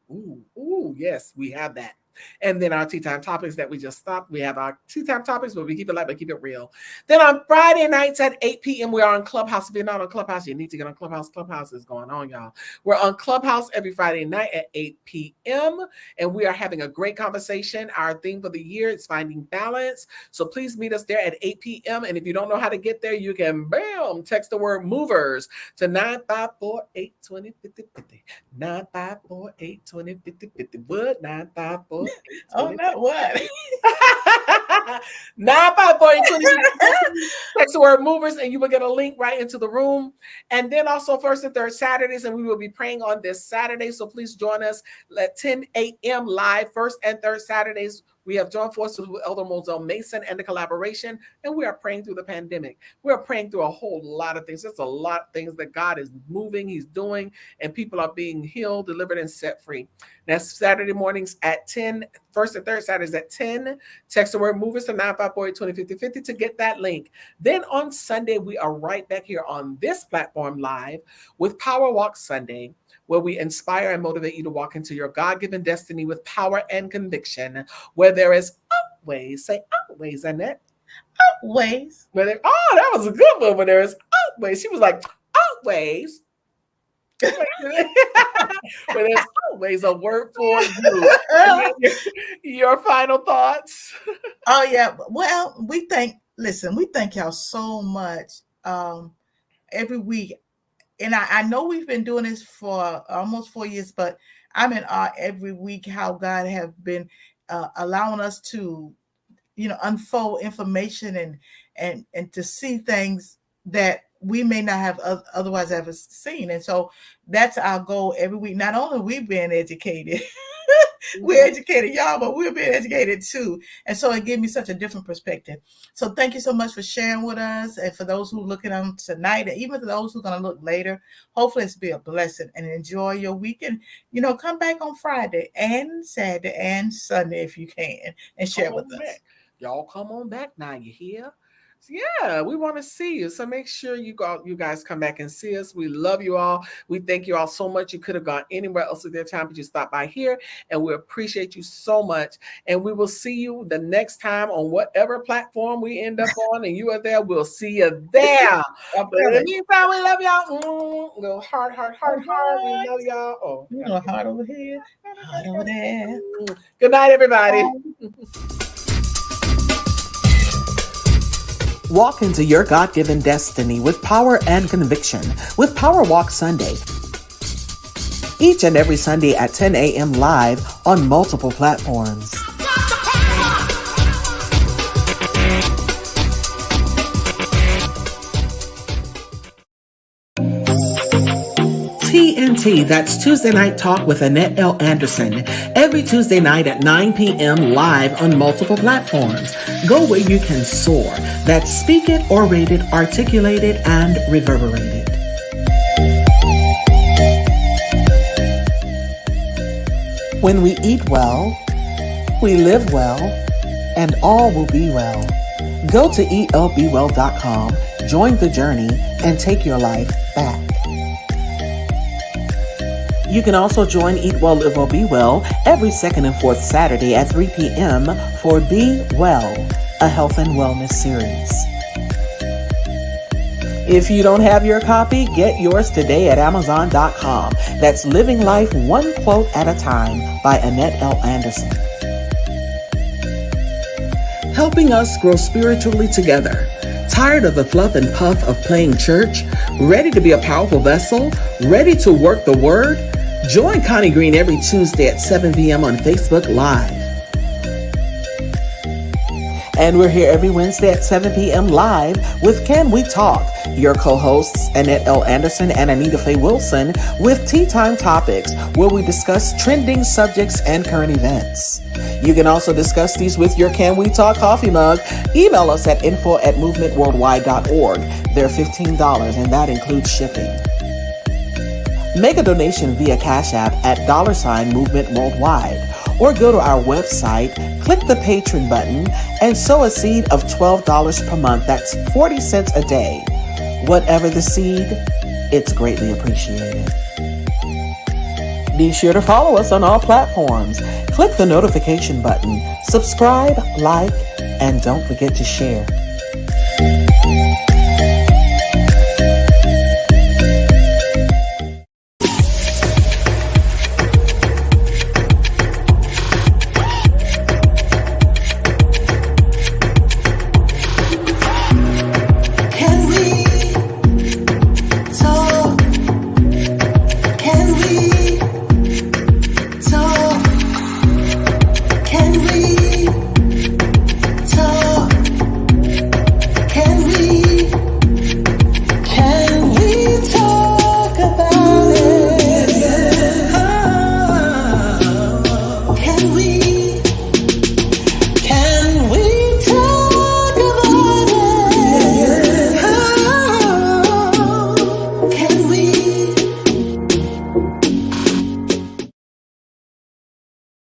tool. Yes, we have that. And then our tea time topics that we just stopped. We have our tea time topics, but we keep it light, but keep it real. Then on Friday nights at 8 p.m., we are on Clubhouse. If you're not on Clubhouse, you need to get on Clubhouse. Clubhouse is going on, y'all. We're on Clubhouse every Friday night at 8 p.m., and we are having a great conversation. Our theme for the year is finding balance. So please meet us there at 8 p.m. And if you don't know how to get there, you can, text the word MOVERS to 954-820-5050. 954-820-5050. What? 954. Oh, not what? 954-820. Text the word MOVERS, and you will get a link right into the room. And then also first and third Saturdays, and we will be praying on this Saturday. So please join us at 10 a.m. live, first and third Saturdays. We have joined forces with Elder Moselle Mason and the collaboration, and we are praying through the pandemic. We are praying through a whole lot of things. There's a lot of things that God is moving, He's doing, and people are being healed, delivered, and set free. That's Saturday mornings at 10, first and third Saturdays at 10. Text the word MOVERS to 954-820-5050 to get that link. Then on Sunday, we are right back here on this platform live with Power Walk Sunday, where we inspire and motivate you to walk into your God-given destiny with power and conviction, where there is always, say always, Annette. Always. Where there, that was a good one. Where there is always. She was like, always. Where there's always a word for you. Your final thoughts? Oh, yeah. Well, we thank y'all so much every week. And I know we've been doing this for almost 4 years, but I'm in awe every week how God have been allowing us to, unfold information and to see things that we may not have otherwise ever seen. And so that's our goal every week. Not only we being educated, we're educated, y'all, but we're being educated too. And so it gave me such a different perspective. So thank you so much for sharing with us. And for those who are looking on tonight, and even for those who are going to look later, hopefully it's be a blessing and enjoy your weekend. Come back on Friday and Saturday and Sunday if you can and share with us. Y'all come on back now, you hear? Yeah, we want to see you. So make sure you guys come back and see us. We love you all. We thank you all so much. You could have gone anywhere else with your time, but you stopped by here, and we appreciate you so much. And we will see you the next time on whatever platform we end up on, and you are there. We'll see you there. But in the meantime, we love y'all. Go heart. We love y'all. Heart over here, heart over there. Good night, everybody. Walk into your God-given destiny with power and conviction with Power Walk Sunday. Each and every Sunday at 10 a.m. live on multiple platforms. TNT, that's Tuesday Night Talk with Annette L. Anderson, every Tuesday night at 9 p.m. live on multiple platforms. Go where you can soar. That's speak it, orate it, articulate it, and reverberate it. When we eat well, we live well, and all will be well. Go to elbwell.com, join the journey, and take your life back. You can also join Eat Well, Live Well, Be Well every second and fourth Saturday at 3 p.m. for Be Well. a health and wellness series. If you don't have your copy, get yours today at Amazon.com. That's Living Life One Quote at a Time by Annette L. Anderson. Helping us grow spiritually together. Tired of the fluff and puff of playing church? Ready to be a powerful vessel? Ready to work the word? Join Connie Green every Tuesday at 7 p.m. on Facebook Live. And we're here every Wednesday at 7 p.m. live with Can We Talk? Your co-hosts, Annette L. Anderson and Anita Faye Wilson, with Tea Time Topics, where we discuss trending subjects and current events. You can also discuss these with your Can We Talk coffee mug. Email us at info@movementworldwide.org. They're $15, and that includes shipping. Make a donation via Cash App at $Movement Worldwide, or go to our website, click the Patreon button, and sow a seed of $12 per month. That's 40 cents a day. Whatever the seed, it's greatly appreciated. Be sure to follow us on all platforms. Click the notification button, subscribe, like, and don't forget to share.